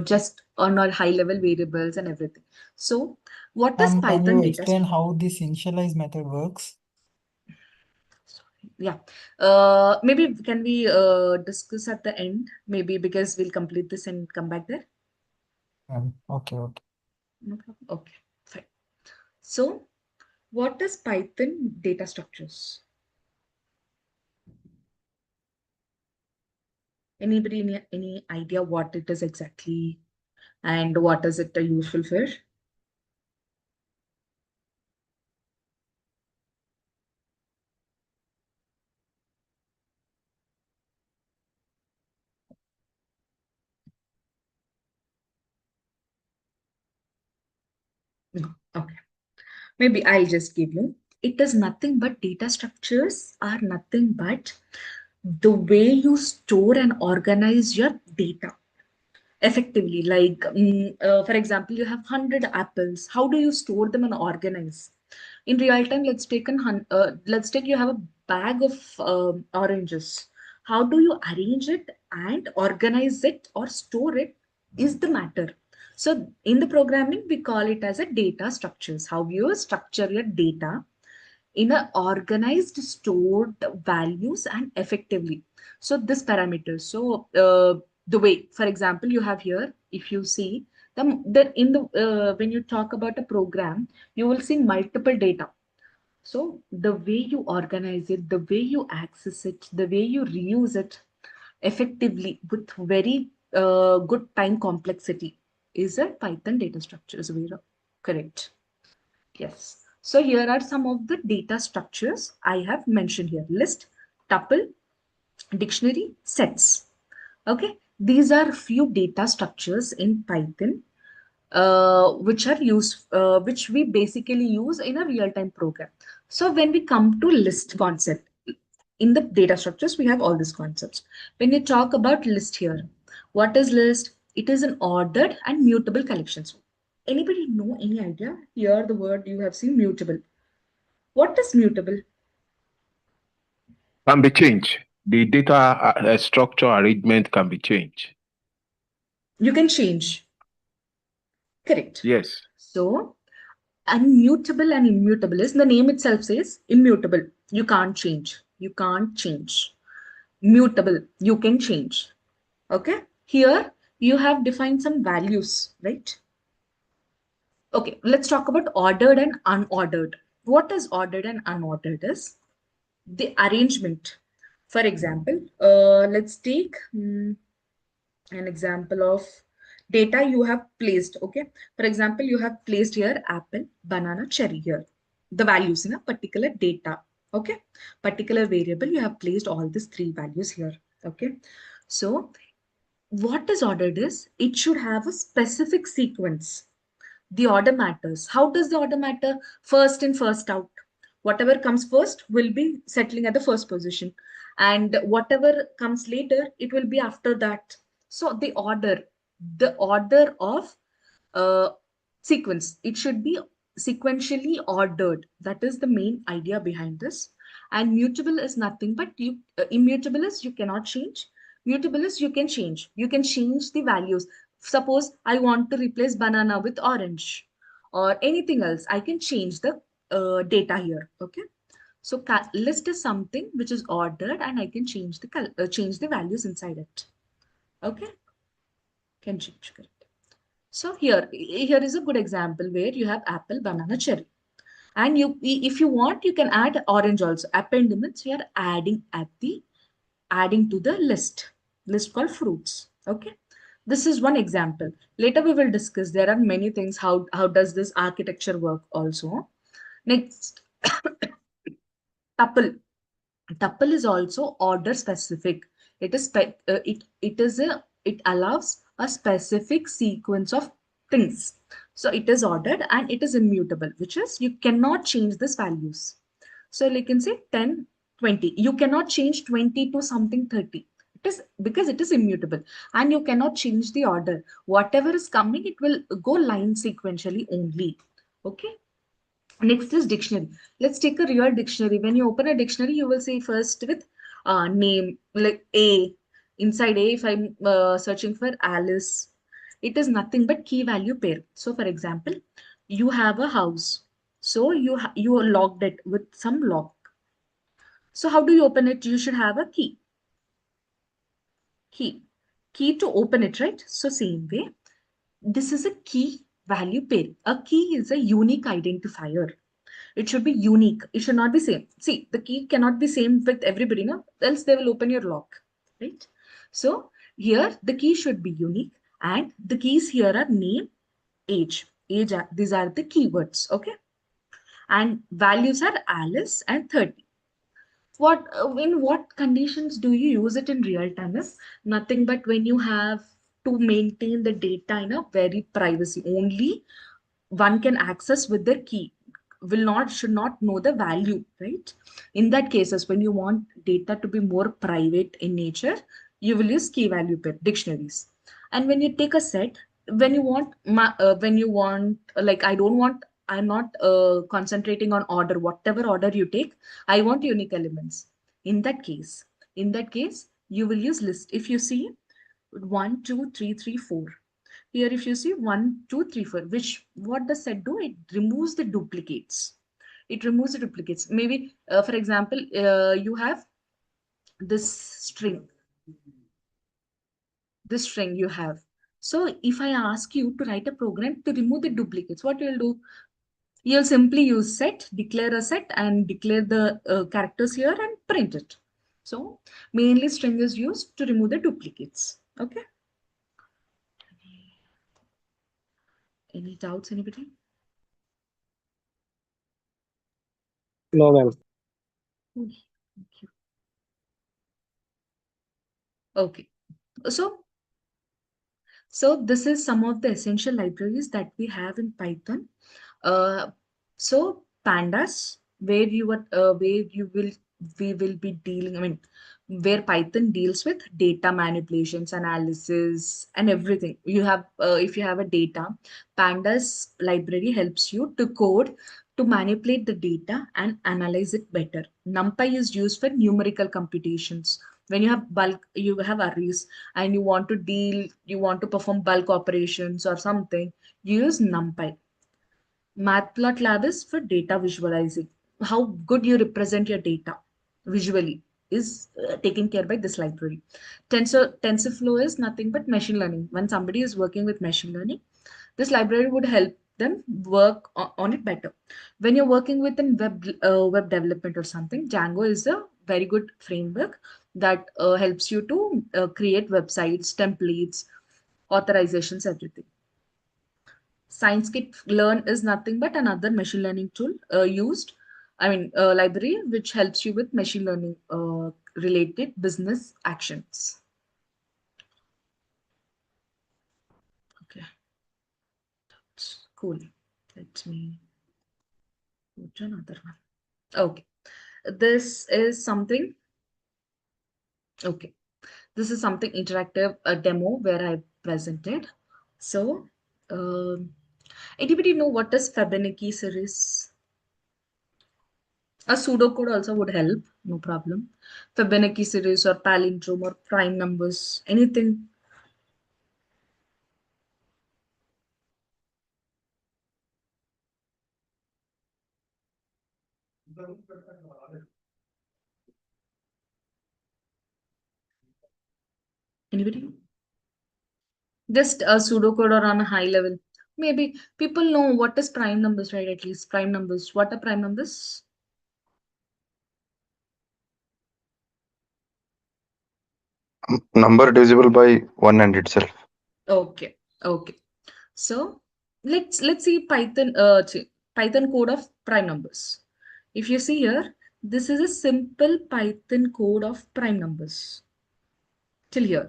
just on our high level variables and everything. So what is Can Python you data explain structure? how this initialize method works? Yeah. Maybe can we discuss at the end? Maybe because we'll complete this and come back there. Okay. No problem. Okay. Fine. So what is Python data structures? Anybody any idea what it is exactly and what is it useful for? No. Okay. Maybe I'll just give you. It is nothing but data structures are nothing but the way you store and organize your data effectively. Like, for example, you have 100 apples. How do you store them and organize? In real time, let's take you have a bag of oranges. How do you arrange it and organize it or store it is the matter. So in the programming, we call it as a data structures. How you structure your data in a organized stored values and effectively. So this parameters. So the way, for example, you have here, if you see When you talk about a program, you will see multiple data. So the way you organize it, the way you access it, the way you reuse it effectively with very good time complexity is a Python data structures. Correct. Yes. So here are some of the data structures I have mentioned here. List, tuple, dictionary, sets. Okay. These are few data structures in Python which we basically use in a real-time program. So when we come to list concept, in the data structures, we have all these concepts. When you talk about list here, what is list? It is an ordered and mutable collection. So anybody know any idea? Here the word you have seen mutable. What is mutable? Can be changed. The data structure arrangement can be changed. You can change. Correct. Yes. So unmutable and immutable is the name itself says immutable. You can't change. You can't change. Mutable, you can change. Okay. Here you have defined some values, right? Okay, let's talk about ordered and unordered. What is ordered and unordered is the arrangement. For example, let's take an example of data you have placed. Okay, for example, you have placed here apple, banana, cherry here. The values in a particular data. Okay, particular variable, you have placed all these three values here. Okay, so what is ordered is it should have a specific sequence. The order matters. How does the order matter? First in, first out. Whatever comes first will be settling at the first position, and whatever comes later, it will be after that. So the order of uh, sequence, it should be sequentially ordered. That is the main idea behind this. And mutable is nothing but immutable is you cannot change. Mutable is you can change. You can change the values. Suppose I want to replace banana with orange or anything else. I can change the data here. Okay. So list is something which is ordered and I can change the values inside it. Okay. Can change. Correct. So here is a good example where you have apple, banana, cherry. And if you want, you can add orange also. Append means you are adding to the list called fruits. Okay. This is one example. Later we will discuss. There are many things. How does this architecture work also? Next, tuple. Tuple is also order specific. It allows a specific sequence of things. So it is ordered and it is immutable, which is you cannot change these values. So you can say 10, 20. You cannot change 20 to something 30. It is because it is immutable and you cannot change the order. Whatever is coming, it will go line sequentially only. Okay. Next is dictionary. Let's take a real dictionary. When you open a dictionary, you will see first with name like A. Inside A, if I'm searching for Alice, it is nothing but key value pair. So, for example, you have a house. So you locked it with some lock. So how do you open it? You should have a key. Key to open it, right? So same way, this is a key value pair. A key is a unique identifier. It should be unique. It should not be same. See, the key cannot be same with everybody, no? Else they will open your lock, right? So here the key should be unique, and the keys here are name, age. These are the keywords, okay? And values are Alice and 30. In what conditions do you use it in real time is nothing but when you have to maintain the data in a very privacy. Only one can access with their key, should not know the value, right? In that cases, when you want data to be more private in nature, you will use key value pair dictionaries. And when you take a set, when you want like I'm not concentrating on order. Whatever order you take, I want unique elements. In that case you will use list. If you see 1 2 3 3 4, here, if you see 1, 2, 3, 4, what does set do? It removes the duplicates. It removes the duplicates. Maybe, for example, you have this string. This string you have. So if I ask you to write a program to remove the duplicates, what you'll do? You'll simply use set, declare a set, and declare the characters here and print it. So mainly string is used to remove the duplicates. Okay. Any doubts, anybody? No, ma'am. Thank you. Okay. So this is some of the essential libraries that we have in Python. Uh, so pandas, where you will we will be dealing. I mean, where Python deals with data manipulations, analysis, and everything. You have if you have a data, pandas library helps you to code to manipulate the data and analyze it better. NumPy is used for numerical computations. When you have arrays and you want to perform bulk operations or something, you use NumPy. Matplotlib is for data visualizing. How good you represent your data visually is taken care by this library. TensorFlow is nothing but machine learning. When somebody is working with machine learning, this library would help them work on it better. When you're working with in web development or something, Django is a very good framework that helps you to create websites, templates, authorizations, everything. Scikit-learn is nothing but another machine learning tool library which helps you with machine learning related business actions. Okay, that's cool. Let me go to another one. Okay, this is something. Okay, this is something interactive, a demo where I presented. So, anybody know what is Fibonacci series? A pseudocode also would help, no problem. Fibonacci series or palindrome or prime numbers, anything. Anybody? Just a pseudocode or on a high level. Maybe people know what is prime numbers, right? At least prime numbers. What are prime numbers? Number divisible by 1 and itself. Okay, okay. So let's see Python code of prime numbers. If you see here, this is a simple Python code of prime numbers till here.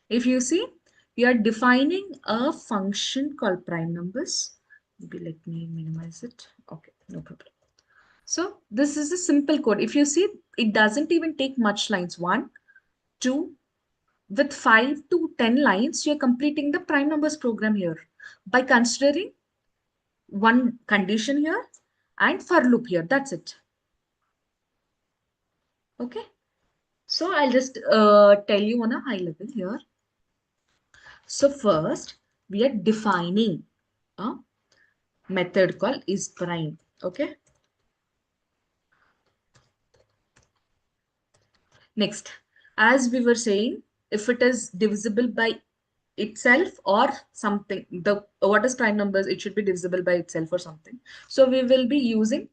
If you see, we are defining a function called prime numbers. Maybe let me minimize it. Okay, no problem. So this is a simple code. If you see, it doesn't even take much lines. 1, 2, with 5 to 10 lines, you're completing the prime numbers program here by considering one condition here and for loop here. That's it. Okay. So I'll just tell you on a high level here. So first, we are defining a method called isPrime. Okay. Next, as we were saying, if it is divisible by itself or something, the what is prime numbers, it should be divisible by itself or something. So we will be using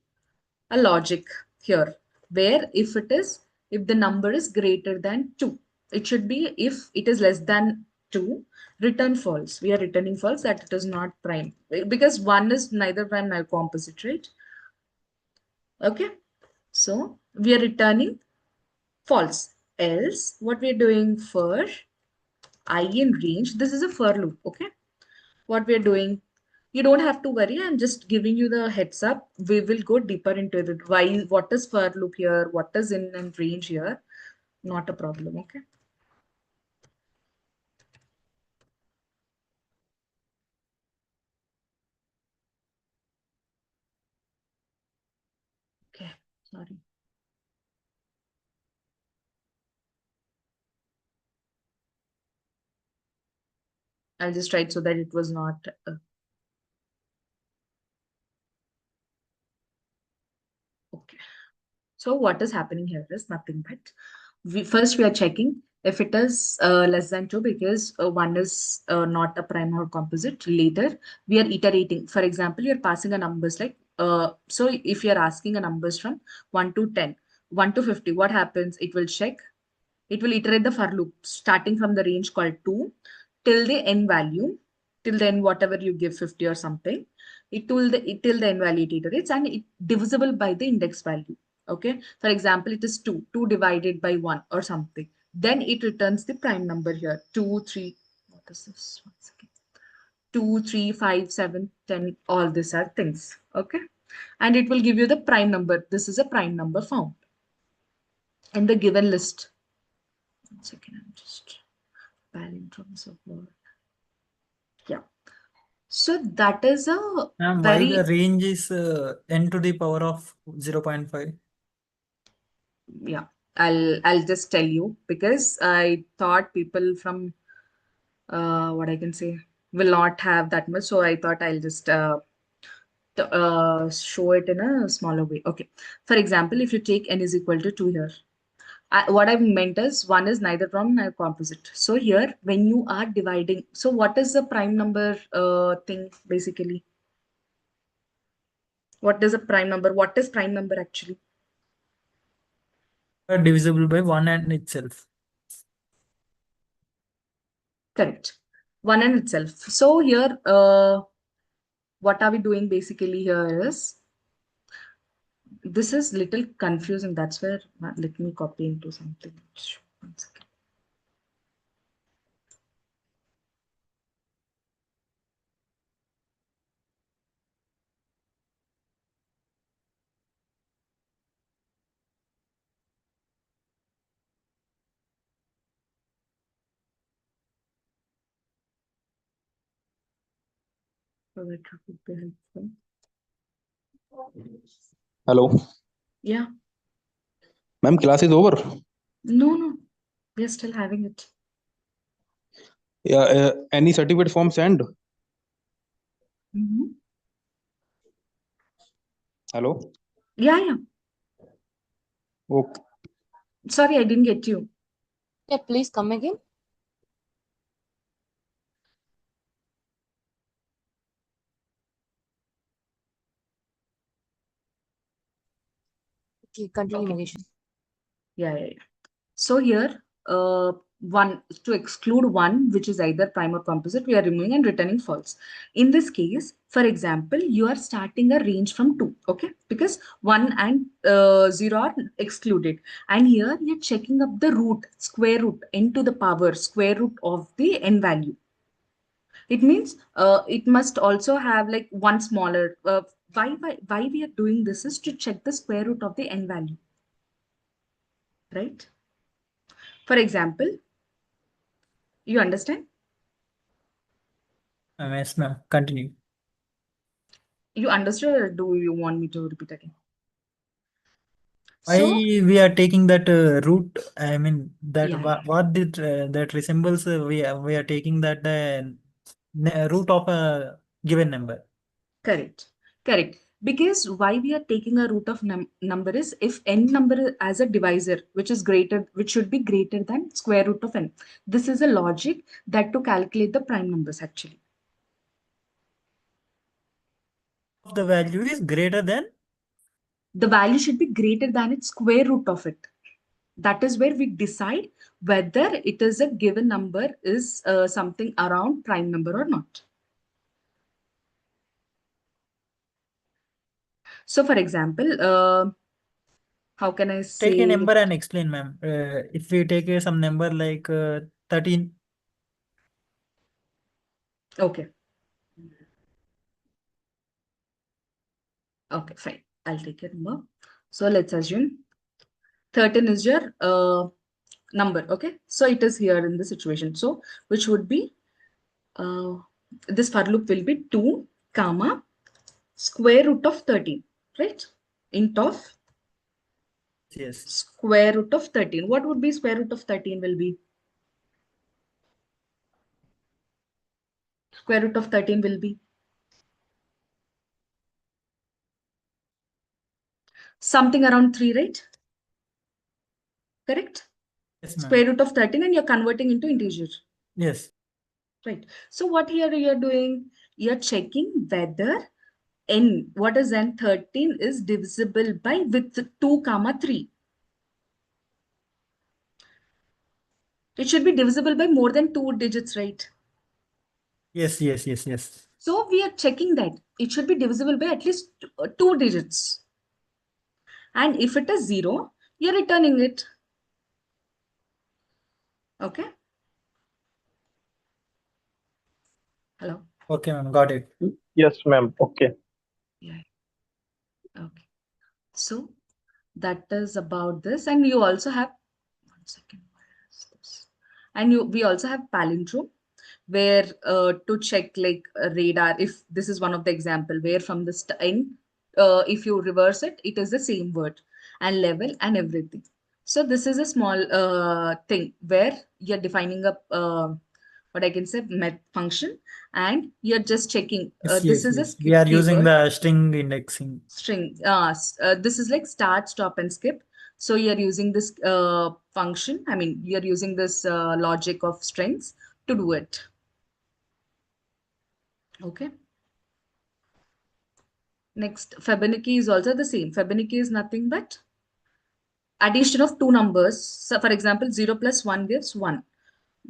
a logic here where if the number is greater than 2, it should be if it is less than 2, return false. We are returning false that it is not prime because 1 is neither prime nor composite, right? Okay, so we are returning false. Else what we're doing for I in range, this is a for loop. Okay, what we're doing, you don't have to worry, I'm just giving you the heads up. We will go deeper into it. Why, what is for loop here, what is in and range here, not a problem. Okay, okay, sorry. I just tried so that it was not okay. So what is happening here is nothing but we are checking If it is less than 2, because 1 is not a prime or composite, later we are iterating. For example, you're passing a numbers like, so if you're asking a numbers from 1 to 10, 1 to 50, what happens? It will check, it will iterate the for loop starting from the range called 2 till the end value, till then whatever you give 50 or something, till the end value it iterates, and it divisible by the index value. Okay, for example, it is 2 divided by 1 or something, then it returns the prime number here, 2 3, what is this, 1 second, 2 3 5 7 10, all these are things. Okay, and it will give you the prime number. This is a prime number found in the given list. 1 second, I'm just palindromes of word. Yeah, so that is a Ma'am, why the very, range is n to the power of 0.5? yeah, I'll just tell you, because I thought people from what I can say will not have that much, so I thought I'll just show it in a smaller way. Okay, for example, if you take n is equal to 2 here, what I meant is 1 is neither prime nor composite. So here, when you are dividing, so what is the prime number thing basically? What is a prime number? What is prime number actually? Divisible by 1 and itself. Correct. 1 and itself. So here, what are we doing basically here is, this is little confusing. That's where, let me copy into something. 1 second. So that would be helpful. Hello, Yeah. ma'am. Class is over. No, we are still having it. Yeah. Any certificate form send? Mhm. Hello. Yeah. Okay. Sorry, I didn't get you. Yeah, please come again. Okay, continue, Okay. Magesh. Yeah. So here, one, to exclude one, which is either prime or composite, we are removing and returning false. In this case, for example, you are starting a range from 2, okay? Because 1 and 0 are excluded. And here you're checking up the root, square root, n to the power, square root of the n value. It means it must also have like one smaller. Why we are doing this is to check the square root of the n value, right? For example, you understand? Yes, ma'am. Continue. You understood, or do you want me to repeat again? Why So we are taking that root? I mean that yeah. what did that resembles? We are taking that root of a given number. Correct. Because why we are taking a root of number is, if n number as a divisor, which is greater, which should be greater than square root of n. This is a logic that to calculate the prime numbers actually. The value is greater than. The value should be greater than its square root of it. That is where we decide whether it is a given number is something around prime number or not. So for example, how can I Take a say? number and explain, ma'am. If we take some number like 13. Okay. Okay, fine. I'll take a number. So let's assume 13 is your number. Okay. So it is here in the situation. So which would be, this for loop will be 2 comma square root of 13, right? Int of Yes. square root of 13. What would be square root of 13 will be? Square root of 13 will be something around 3, right? Correct? Yes, ma'am. Square root of 13 and you're converting into integer. Yes. Right. So what here you're doing? You're checking whether n, what is n? 13 is divisible by with 2 comma 3. It should be divisible by more than 2 digits, right? Yes, yes, yes, yes. So we are checking that it should be divisible by at least 2 digits. And if it is 0, you're returning it. Okay. Hello. Okay, ma'am. Got it. Yes, ma'am. Okay. Yeah. Okay. So that is about this. And you also have, one second, where is this? And we also have palindrome, where to check like radar, if this is one of the example where from the end, if you reverse it, it is the same word and level and everything. So this is a small thing where you're defining a what I can say met function, and you're just checking Yes, this yes, is a yes. We are using keyword the string indexing. string. This is like start, stop, and skip. So you're using this function. I mean, you're using this logic of strings to do it. Okay. Next, Fibonacci is also the same. Fibonacci is nothing but addition of two numbers. So for example, 0 plus 1 gives 1.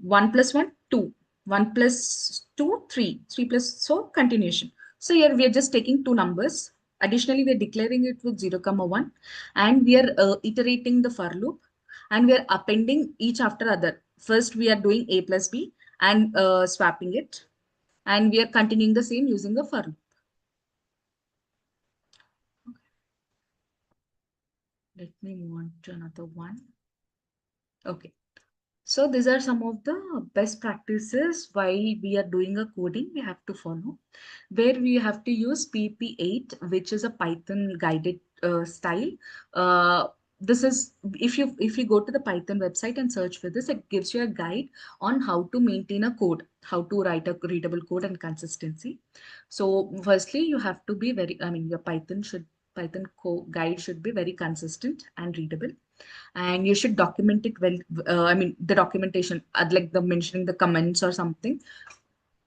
1 plus 1, 2. 1 plus 2, 3. 3 plus, so continuation. So here we are just taking two numbers. Additionally, we are declaring it with 0, comma 1. And we are iterating the for loop. And we are appending each after other. First, we are doing A plus B and swapping it. And we are continuing the same using the for loop. Let me move on to another one. Okay. So these are some of the best practices why we are doing a coding we have to follow, where we have to use PP8, which is a Python guided style. This is if you go to the Python website and search for this, it gives you a guide on how to maintain a code, how to write a readable code and consistency. So firstly, you have to be very, I mean, your Python guide should be very consistent and readable, and you should document it well. I mean, the documentation, like the mentioning the comments or something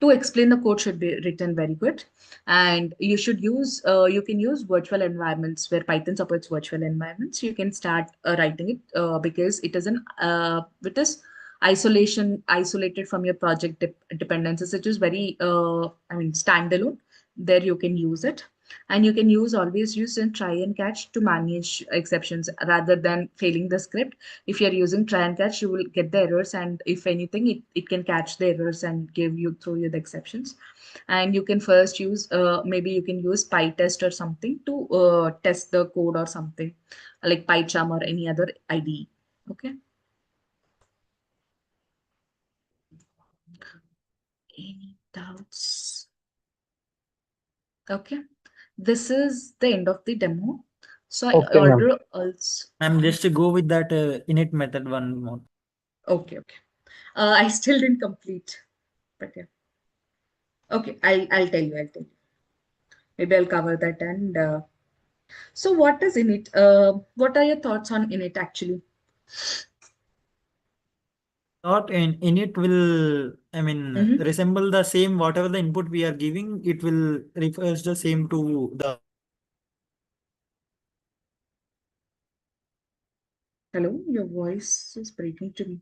to explain the code should be written very good. And you should use you can use virtual environments where Python supports virtual environments. You can start writing it because it is isolated from your project dependencies, which is very I mean standalone. There you can use it, and you can always use and try and catch to manage exceptions rather than failing the script. If you're using try and catch, you will get the errors, and if anything, it can catch the errors and throw you the exceptions. And you can first use maybe you can use PyTest or something to test the code or something like PyCharm or any other IDE. Okay. Any doubts? Okay. This is the end of the demo. So I Okay, ma'am. order also. I'm just to go with that init method one more. Okay, okay. I still didn't complete, but yeah. Okay, I'll tell you. Maybe I'll cover that. And so, what is init? What are your thoughts on init actually? Thought in init will, I mean, Mhm. resemble the same whatever the input we are giving. It will refers the same to the. Hello, your voice is breaking to me.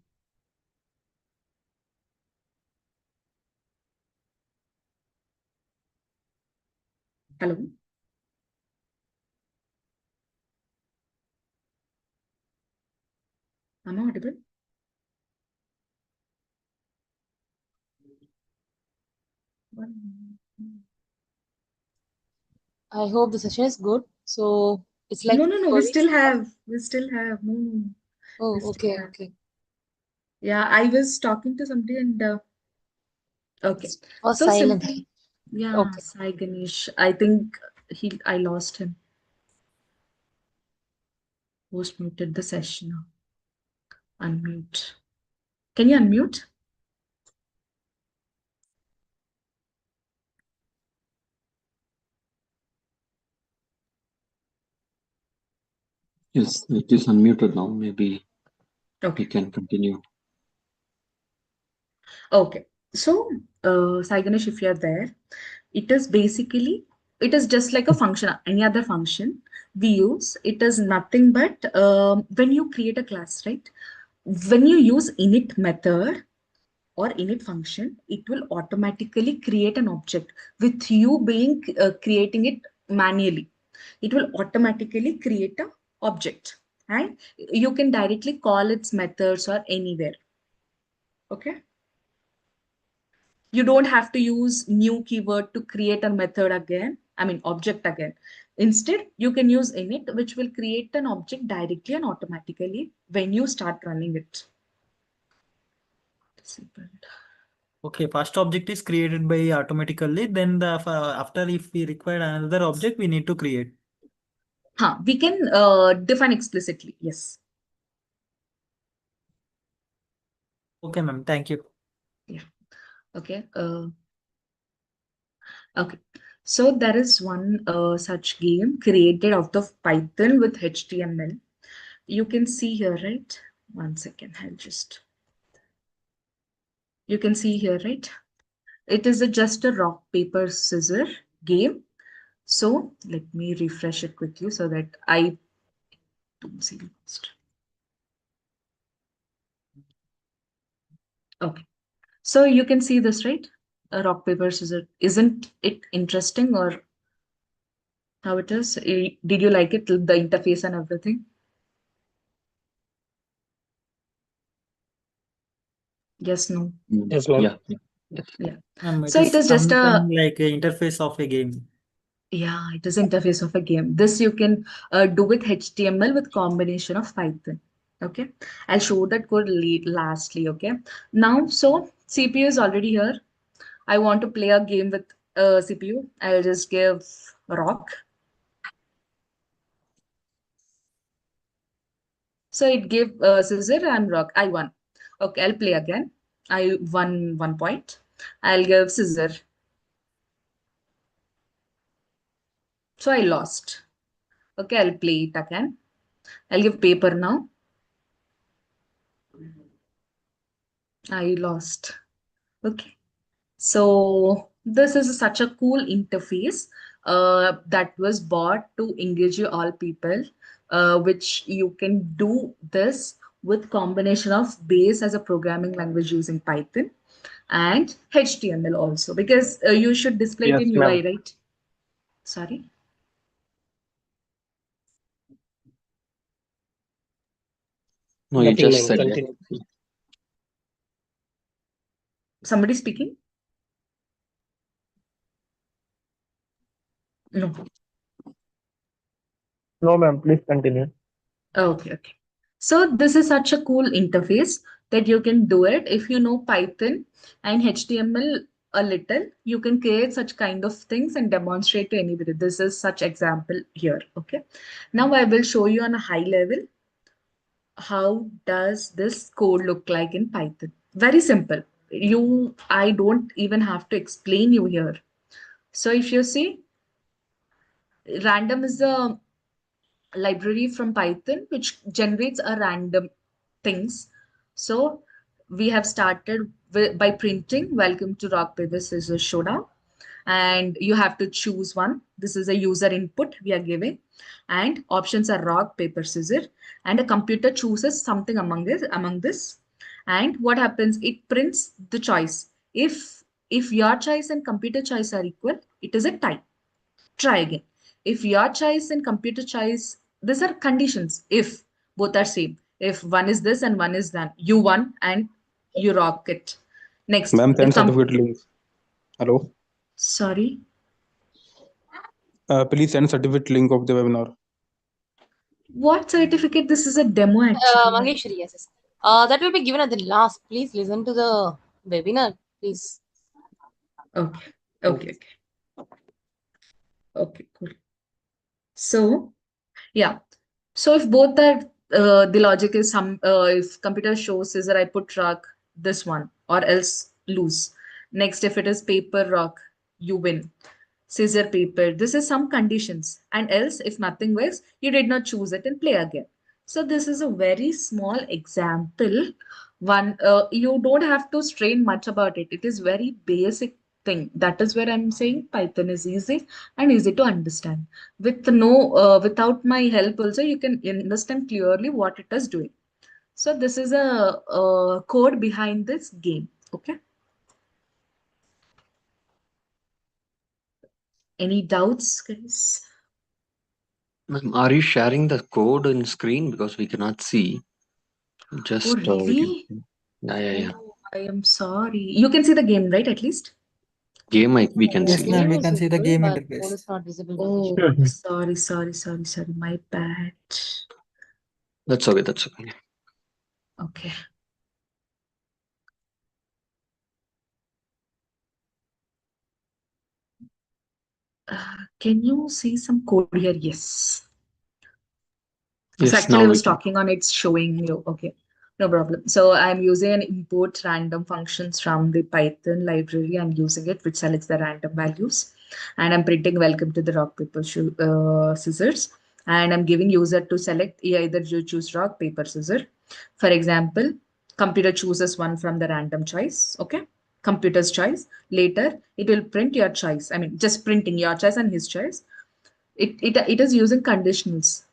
Hello. Am I audible? I hope the session is good. So it's like No, no, no. We 4 still weeks. have. We still have. No, no, no. Oh, We still okay, have. okay. Yeah, I was talking to somebody and okay. It was So silent. simply, yeah, Okay. Sai Ganesh. I think I lost him. Post muted the session now. Unmute. Can you unmute? Yes, it is unmuted now. Maybe Okay. You can continue. Okay. So, Sai Ganesh, if you're there, it is basically, it is just like a function, any other function we use. It is nothing but when you create a class, right? When you use init method or init function, it will automatically create an object with you being creating it manually. It will automatically create a object, and you can directly call its methods or anywhere. Okay. You don't have to use new keyword to create a method again, I mean object again. Instead, you can use init, which will create an object directly and automatically when you start running it. Okay, first object is created by automatically. Then after, if we require another object, we need to create. We can define explicitly. Yes. Okay, ma'am. Thank you. Yeah. Okay. Okay. So there is one such game created out of Python with HTML. You can see here, right? One second. I'll just. You can see here, right? It is just a rock, paper, scissor game. So let me refresh it quickly so that I don't see lost. Okay. So you can see this, right? A rock, paper, scissor. Isn't it interesting, or how it is? Did you like it, the interface and everything? Yes, no. Yes, ma'am. Yeah. Yes. Yeah. It So is it is just a, like an interface of a game. yeah, it is interface of a game. This you can do with HTML with combination of Python. Okay. I'll show that code lastly. Okay. Now, so CPU is already here. I want to play a game with CPU. I'll just give rock. So it gave scissor and rock. I won. Okay, I'll play again. I won 1 point. I'll give scissor. So I lost. Okay, I'll play it again. I'll give paper now. I lost. Okay. So this is such a cool interface that was bought to engage you all people, which you can do this with combination of base as a programming language using Python and HTML also, because you should display it Yes, in UI, ma'am. right? Sorry. No, you Nothing, just ma'am. said that. Continue. Somebody speaking? No. No, ma'am. Please continue. Okay, okay. So this is such a cool interface that you can do it. If you know Python and HTML a little, you can create such kind of things and demonstrate to anybody. This is such example here. Okay. Now I will show you on a high level how does this code look like in Python. Very simple. I don't even have to explain you here. So if you see, random is a library from Python which generates a random things. So we have started by printing welcome to rock paper scissors showdown, and you have to choose one. This is a user input we are giving, and options are rock paper scissors, and a computer chooses something among this. And what happens, it prints the choice. If your choice and computer choice are equal, it is a tie. Try again. If your choice and computer choice, these are conditions. If both are same, if one is this and one is that, you won and you rock it. Next, Ma'am, if send certificate link. Hello. sorry, Please send certificate link of the webinar. what certificate? This is a demo actually. Mangeshwari, yes, yes. That will be given at the last. Please listen to the webinar, please. Okay, okay, okay, cool. So yeah, so if both are the logic is some if computer shows scissor, I put rock, this one, or else lose. Next, if it is paper rock, you win. Scissor paper, this is some conditions, and else if nothing works, you did not choose it and play again. So this is a very small example. You don't have to strain much about it. It is very basic thing. That is where I'm saying Python is easy and easy to understand. Without my help also, you can understand clearly what it is doing. So this is a code behind this game. Okay. Any doubts, guys? Ma'am, are you sharing the code in screen because we cannot see? Just Oh, we can. really? Yeah. Oh, I am sorry. You can see the game, right? At least. Game we can Yes, see. ma'am, Game we is can see the visible, game but code interface. is not visible. Oh, Mahesh. sorry. My bad. That's okay. That's okay. Okay. Can you see some code here? Yes. So Yes, actually, I now we was can. talking on it's showing you. Okay, no problem. So I'm using an import random functions from the Python library. I'm using it, which selects the random values. And I'm printing welcome to the rock, paper, scissors. And I'm giving user to select either you choose rock, paper, scissors. For example, computer chooses one from the random choice. Okay, computer's choice. Later, it will print your choice. I mean, just printing your choice and his choice. It is using conditionals.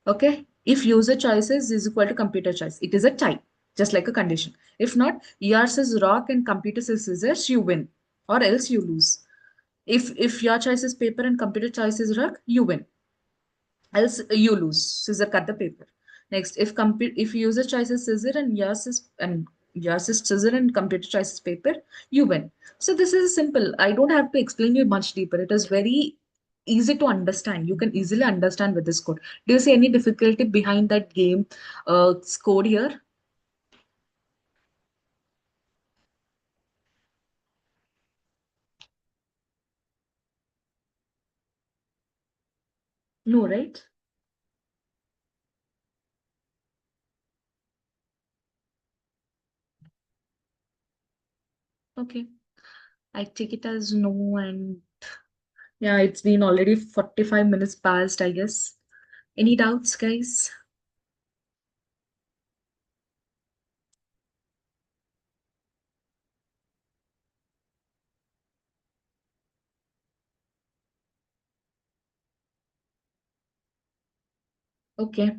Okay, if user choices is equal to computer choice, it is a tie, just like a condition. If not, yours is rock and computer says scissors, you win, or else you lose. If your choice is paper and computer choice is rock, you win, else you lose. Scissor cut the paper. Next, if user choice is scissor and yours is scissor and computer choice is paper, you win. So this is simple. I don't have to explain you much deeper. It is very easy to understand. You can easily understand with this code. Do you see any difficulty behind that game code here? No, right? Okay. I take it as no, and yeah, it's been already 45 minutes past, I guess. Any doubts, guys? Okay.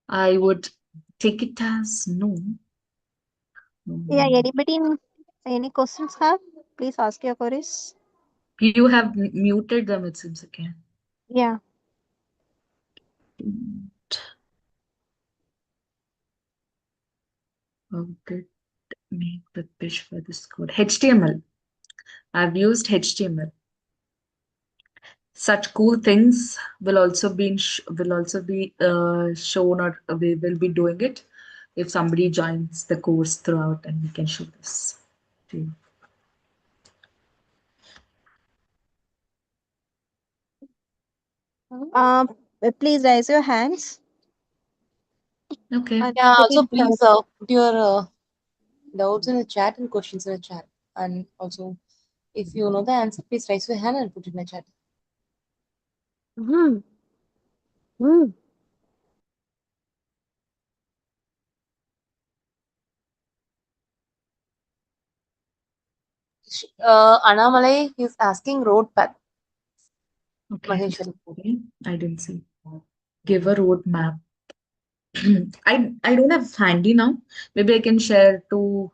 I would take it as no. Yeah, Mm. anybody any questions have? Please ask your queries. You have muted them, it seems again. Yeah. How did make the pitch for this code? HTML. I've used HTML. Such cool things will also be shown, or we will be doing it if somebody joins the course throughout, and we can show this to you. Please raise your hands. Okay. Yeah, Put also it please put your doubts in the chat and questions in the chat. And also, if you know the answer, please raise your hand and put it in the chat. Hmm. Hmm. Annamalai is asking road path. Okay. Maheshwari. Okay. I didn't see. Give a roadmap. I don't have handy now. Maybe I can share to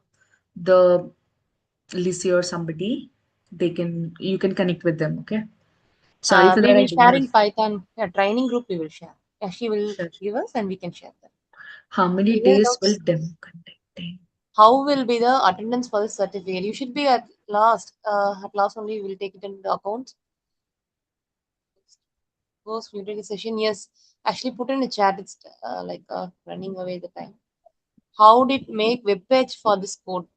the Lisi or somebody. You can connect with them. Okay. Sorry for We that. I will don't share have. in Python. Yeah, training group we will share. Yeah, she will Sure. give us and we can share that. How many Any other days will doubts? demo conducting? How will be the attendance for the certificate? You should be at last. At last only we will take it into account. Post muted session. Yes, actually put in the chat. It's running away the time. How did make web page for this code,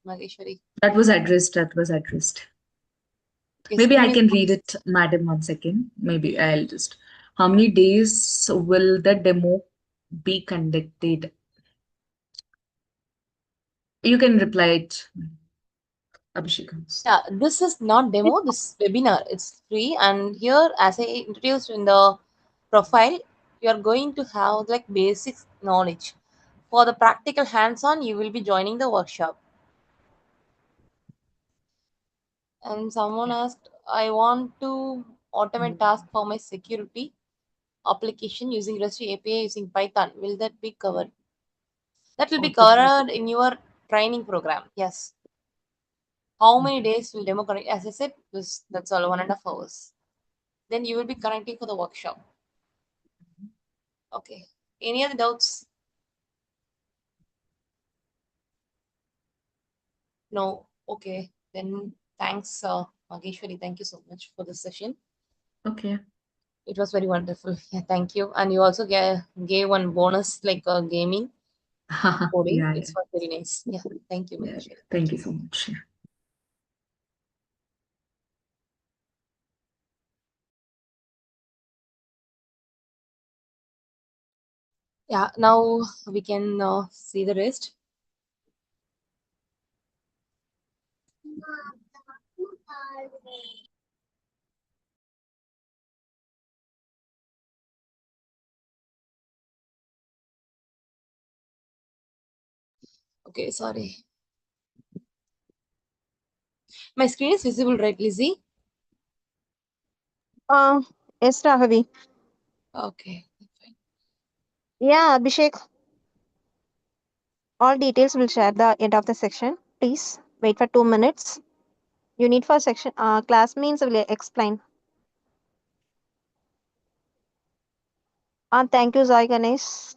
Maheshwari? That was addressed. That was addressed. Yes, Maybe give I me can read it, madam, 1 second. Maybe I'll just. How many days will the demo be conducted? You can reply it, Abhishek. Yeah, this is not demo, this webinar. It's free. And here, as I introduced in the profile, you are going to have like basic knowledge. For the practical hands-on, you will be joining the workshop. And someone asked, I want to automate tasks for my security application using REST API using Python. Will that be covered? That will be covered in your training program. Yes. How many days will demo connect? As I said, that's all 1.5 hours. Then you will be connecting for the workshop. Okay. Any other doubts? No. Okay. Then thanks, Mageshwari. Thank you so much for this session. Okay. It was very wonderful. Yeah, thank you. And you also gave one bonus like gaming coding. Yeah, It's very nice. Yeah. Thank you, yeah. Mageshwari. Thank you so much. Yeah. Now we can see the rest. Okay, sorry. My screen is visible, right, Lizzie? Yes, Rahavi. Okay. Yeah, Abhishek. All details will share the end of the section. Please wait for 2 minutes. You need for section class means will explain. Thank you, Zai Ganesh.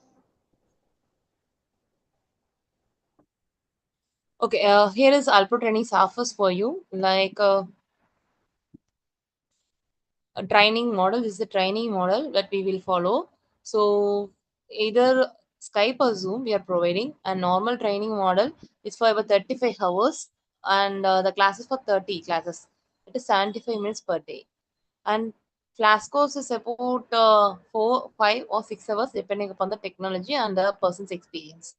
Okay, here is AllPro Trainings offers for you. Like a training model. This is the training model that we will follow. So either Skype or Zoom we are providing. A normal training model is for about 35 hours and the classes for 30 classes. It is 75 minutes per day. And flash course is about 4, 5 or 6 hours depending upon the technology and the person's experience.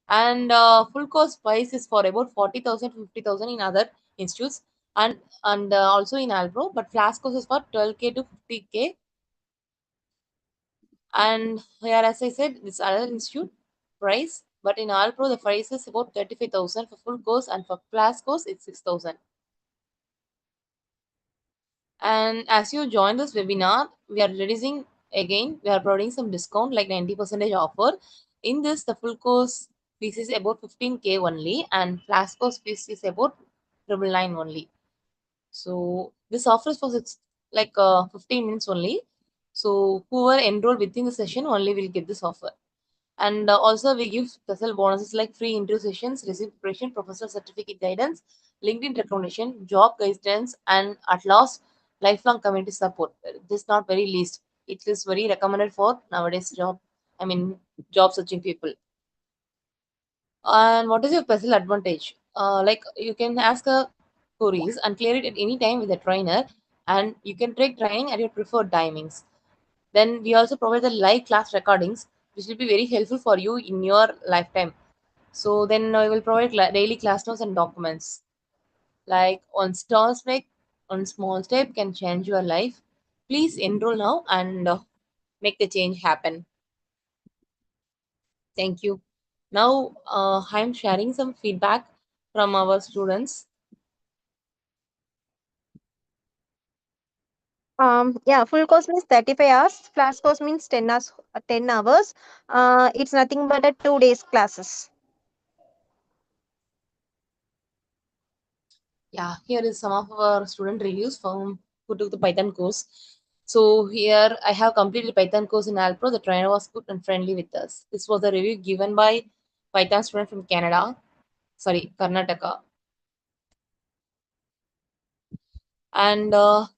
And full course price is for about 40,000 to 50,000 in other institutes and also in AllPro, but flash course is for 12k to 50k. And here, as I said, this other institute price, but in AllPro the price is about 35,000 for full course, and for flash course it's 6,000. And as you join this webinar, we are releasing again, we are providing some discount like 90% offer. In this, the full course fees is about 15k only, and flash course fees is about 999 only. So this offer is for like 15 minutes only. So whoever enroll within the session only will get this offer. And also we give special bonuses like free interview sessions, resume preparation, professional certificate guidance, LinkedIn recommendation, job guidance, and at last, lifelong community support. This is not very least. It is very recommended for nowadays job searching people. And what is your special advantage? Like you can ask a queries and clear it at any time with a trainer, and you can take training at your preferred timings. Then we also provide the live class recordings, which will be very helpful for you in your lifetime. So then I will provide daily class notes and documents. Like on small step can change your life. Please enroll now and make the change happen. Thank you. Now I'm sharing some feedback from our students. Yeah, full course means 35 hours. Flash course means 10 hours. 10 hours. It's nothing but a 2 days classes. Yeah, here is some of our student reviews from who took the Python course. So here I have completed Python course in AllPro. The trainer was good and friendly with us. This was a review given by Python student from Karnataka. And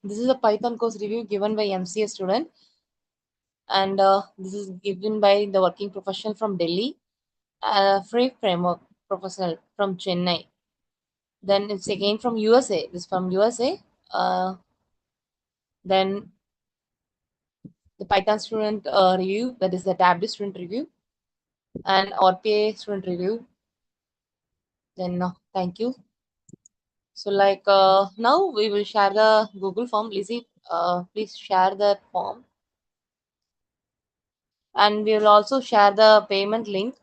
this is a Python course review given by MCA student. And this is given by the working professional from Delhi. Free framework professional from Chennai. Then it's again from USA. This is from USA. Then the Python student review, that is the tablet student review, and RPA student review. Then thank you. So like now we will share the Google form. Lizzie, please share that form. and we will also share the payment link.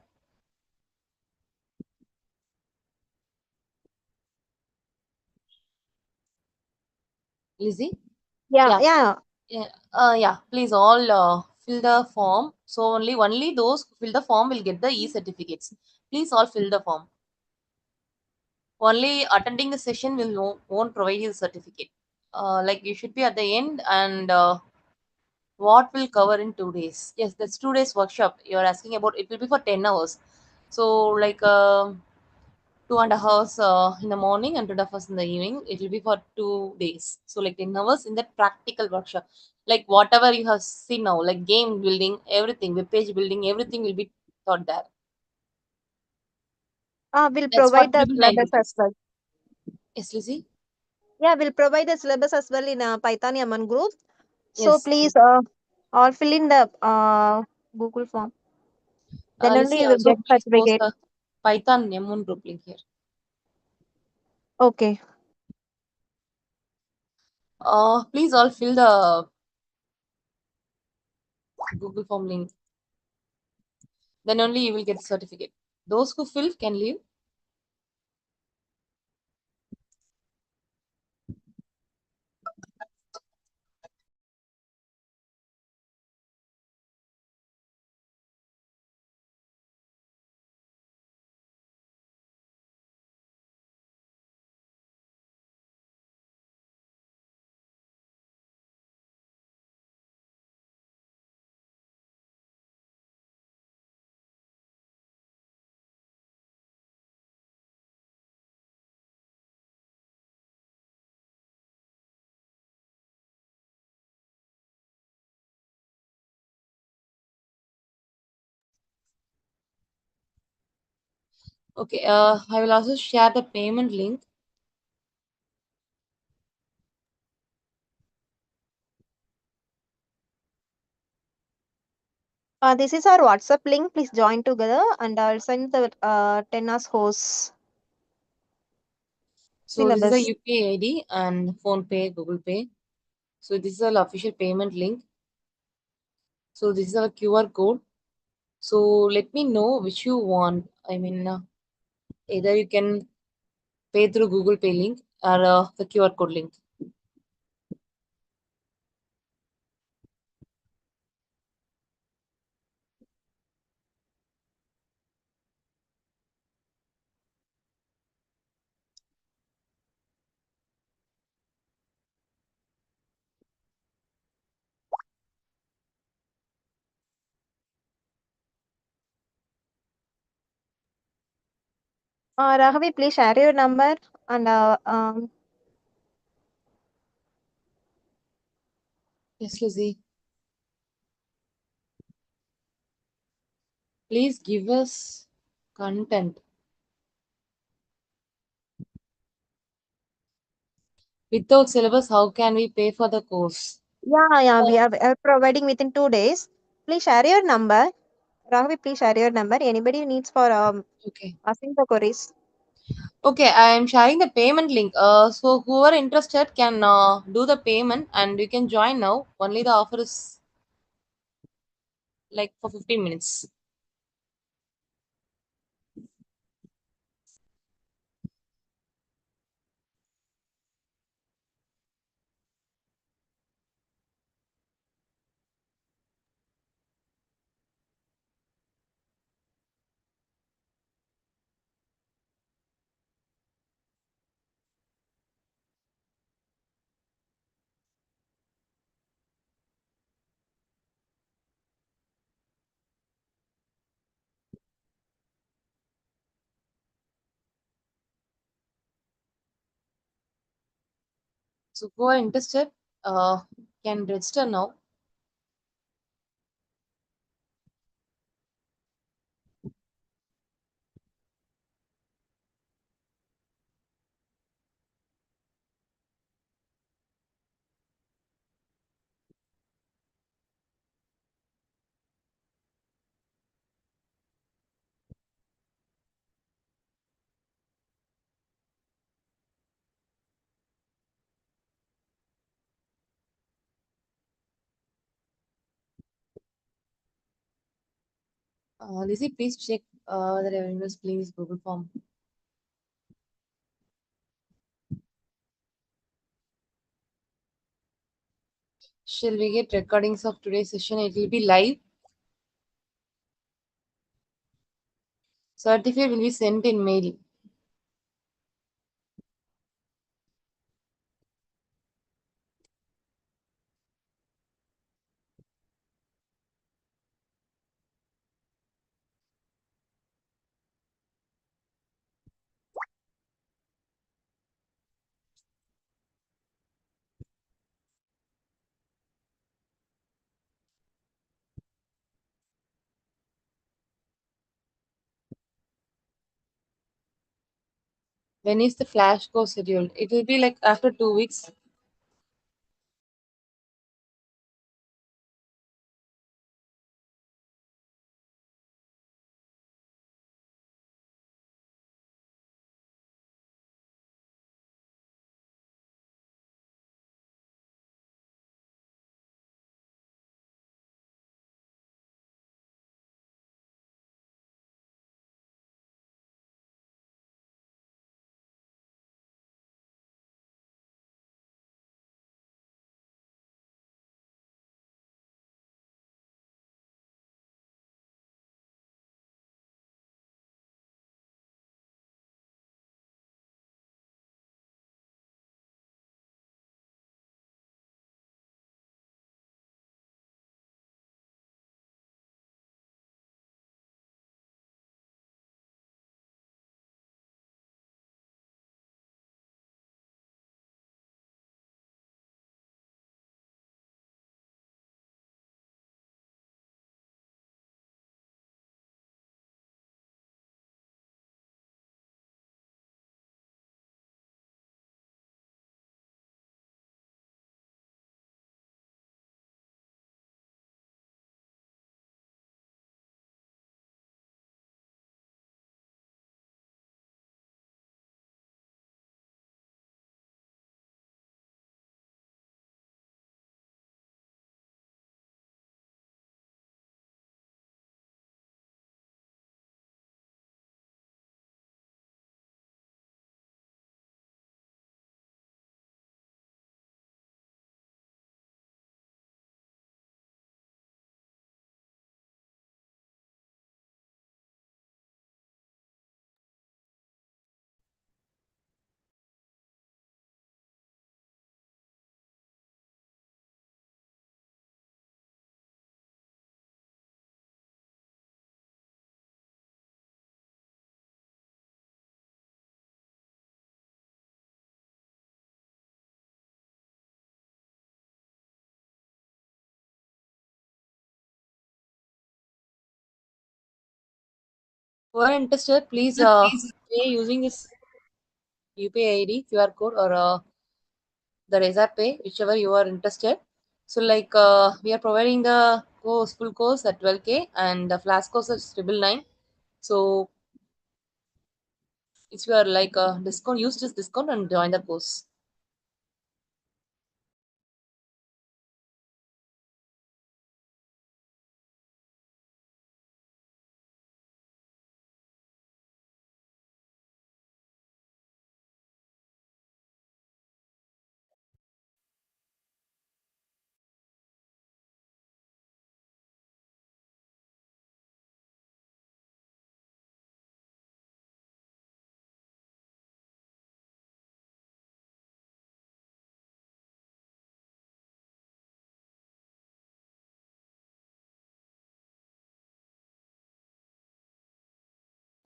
Lizzie? Yeah, Yeah. yeah. Yeah, please all fill the form. So only those who fill the form will get the e-certificates. Please all fill the form. Only attending the session will won't provide you the certificate. Like you should be at the end, and what will cover in 2 days? Yes, that's 2 days workshop. You're asking about it will be for 10 hours. So like 2.5 hours in the morning and 2.5 hours in the evening. It will be for 2 days. So like 10 hours in that practical workshop. Like whatever you have seen now, like game building, everything, web page building, everything will be taught there. We'll That's for provide the triple nine syllabus as rupees. well. Yes, Lizzie? Yeah, we'll provide the syllabus as well in a Python Yaman group. So Yes. please all fill in the Google form. Then only Lizzie, you will also get please post certificate. the Python Yamun group link here. Okay. Please all fill the Google form link. Then only you will get the certificate. Those who fill can leave. Okay, I will also share the payment link. This is our WhatsApp link. Please join together and I'll send the 10 hours course So this is a syllabus. UPI ID and Phone Pay, Google Pay. So this is our official payment link. So this is our QR code. So let me know which you want. I mean, either you can pay through Google Pay link or the QR code link. Raghavi, please share your number and Yes, Lizzie. Please give us content. Without syllabus, how can we pay for the course? yeah, we are providing within 2 days. Please share your number. Raghavi, please share your number. Anybody who needs for Okay. asking the queries. Okay, I am sharing the payment link. So whoever interested can do the payment and you can join now. Only the offer is like for 15 minutes. So who are interested can register now. Lizzie, please check the revenues, please, Google Form. Shall we get recordings of today's session? It will be live. Certificate will be sent in mail. When is the flash course scheduled? It will be like after 2 weeks. Who are interested, please pay using this UPI ID, QR code, or the Razor Pay, whichever you are interested. So, like, we are providing the course, full course at 12K, and the flash course is 999. So, if you are like discount, use this discount and join the course.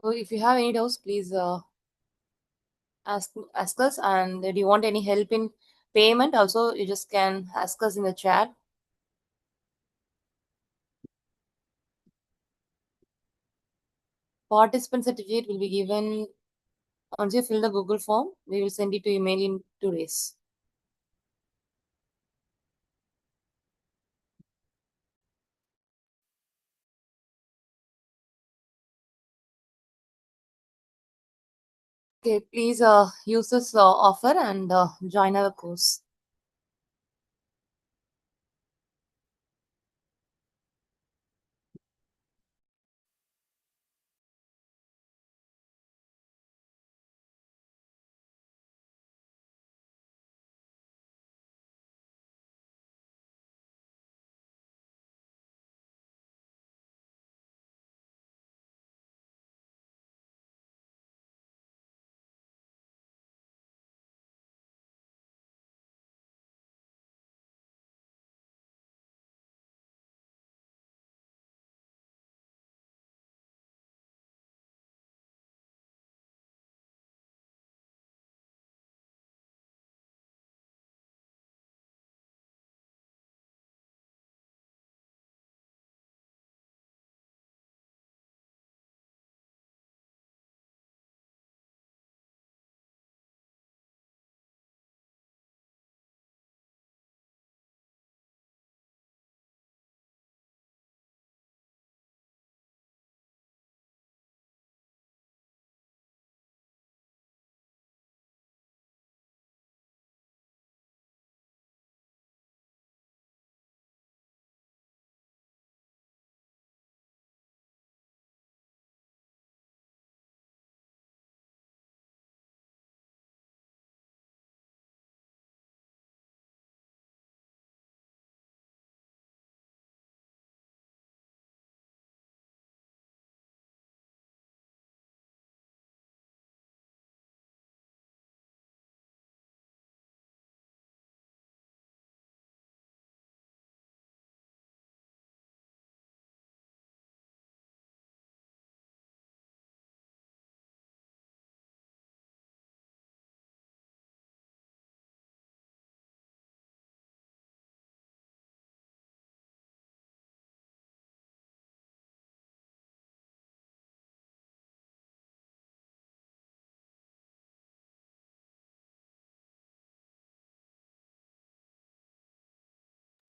So, if you have any doubts, please ask us. And do you want any help in payment? Also, you just can ask us in the chat. Participant certificate will be given once you fill the Google form. We will send it to email in 2 days. Okay, please use this offer and join our course.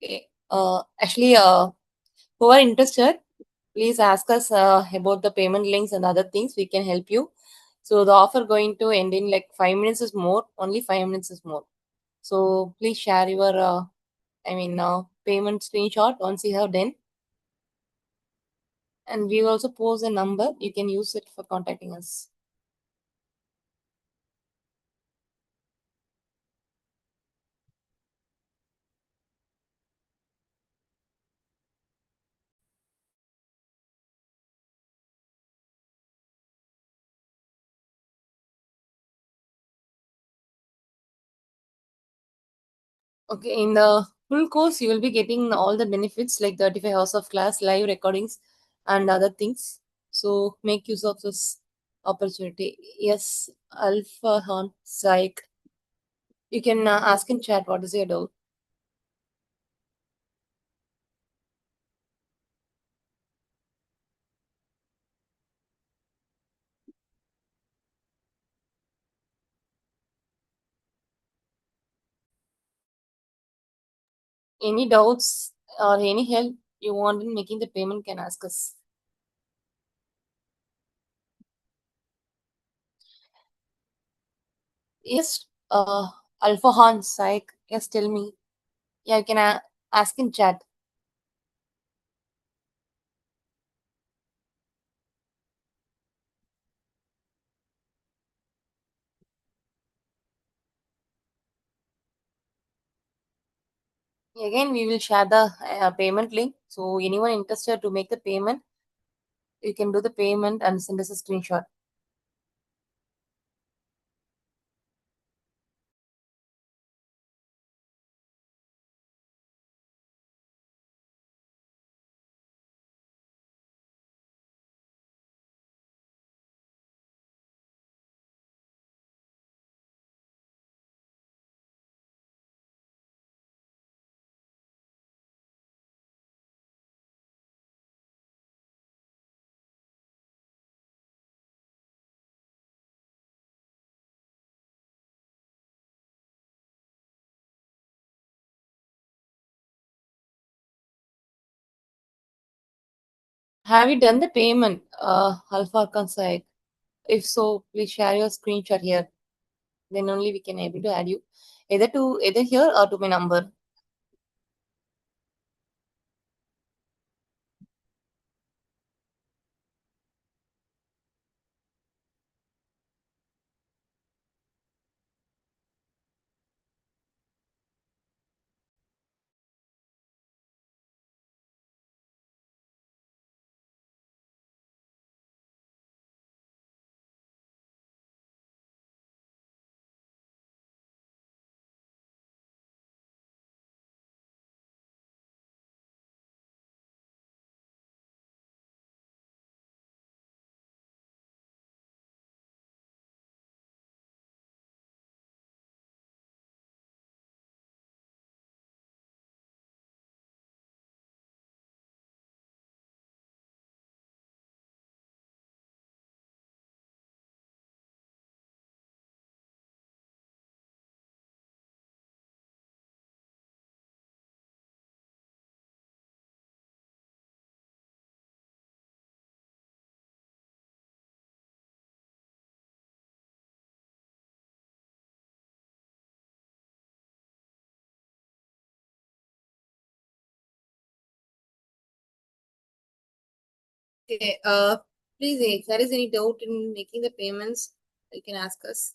Okay. Actually, who are interested, please ask us about the payment links and other things. We can help you. So the offer going to end in like 5 minutes is more. Only 5 minutes is more. So please share your, payment screenshot once you have done. And we will also post a number. You can use it for contacting us. Okay, in the full course, you will be getting all the benefits like 35 hours of class, live recordings, and other things. So make use of this opportunity. Yes, Alpha Horn Psych. You can ask in chat what is your doubt. Any doubts or any help you want in making the payment can ask us. Yes, Alpha Horn Psych. Yes, tell me. Yeah, you can ask in chat. Again, we will share the payment link. So anyone interested to make the payment, you can do the payment and send us a screenshot. Have you done the payment, Alpha Conside? If so, please share your screenshot here. Then only we can able to add you either here or to my number. Okay. Please, if there is any doubt in making the payments, you can ask us.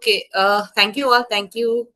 Okay. Thank you all. Thank you.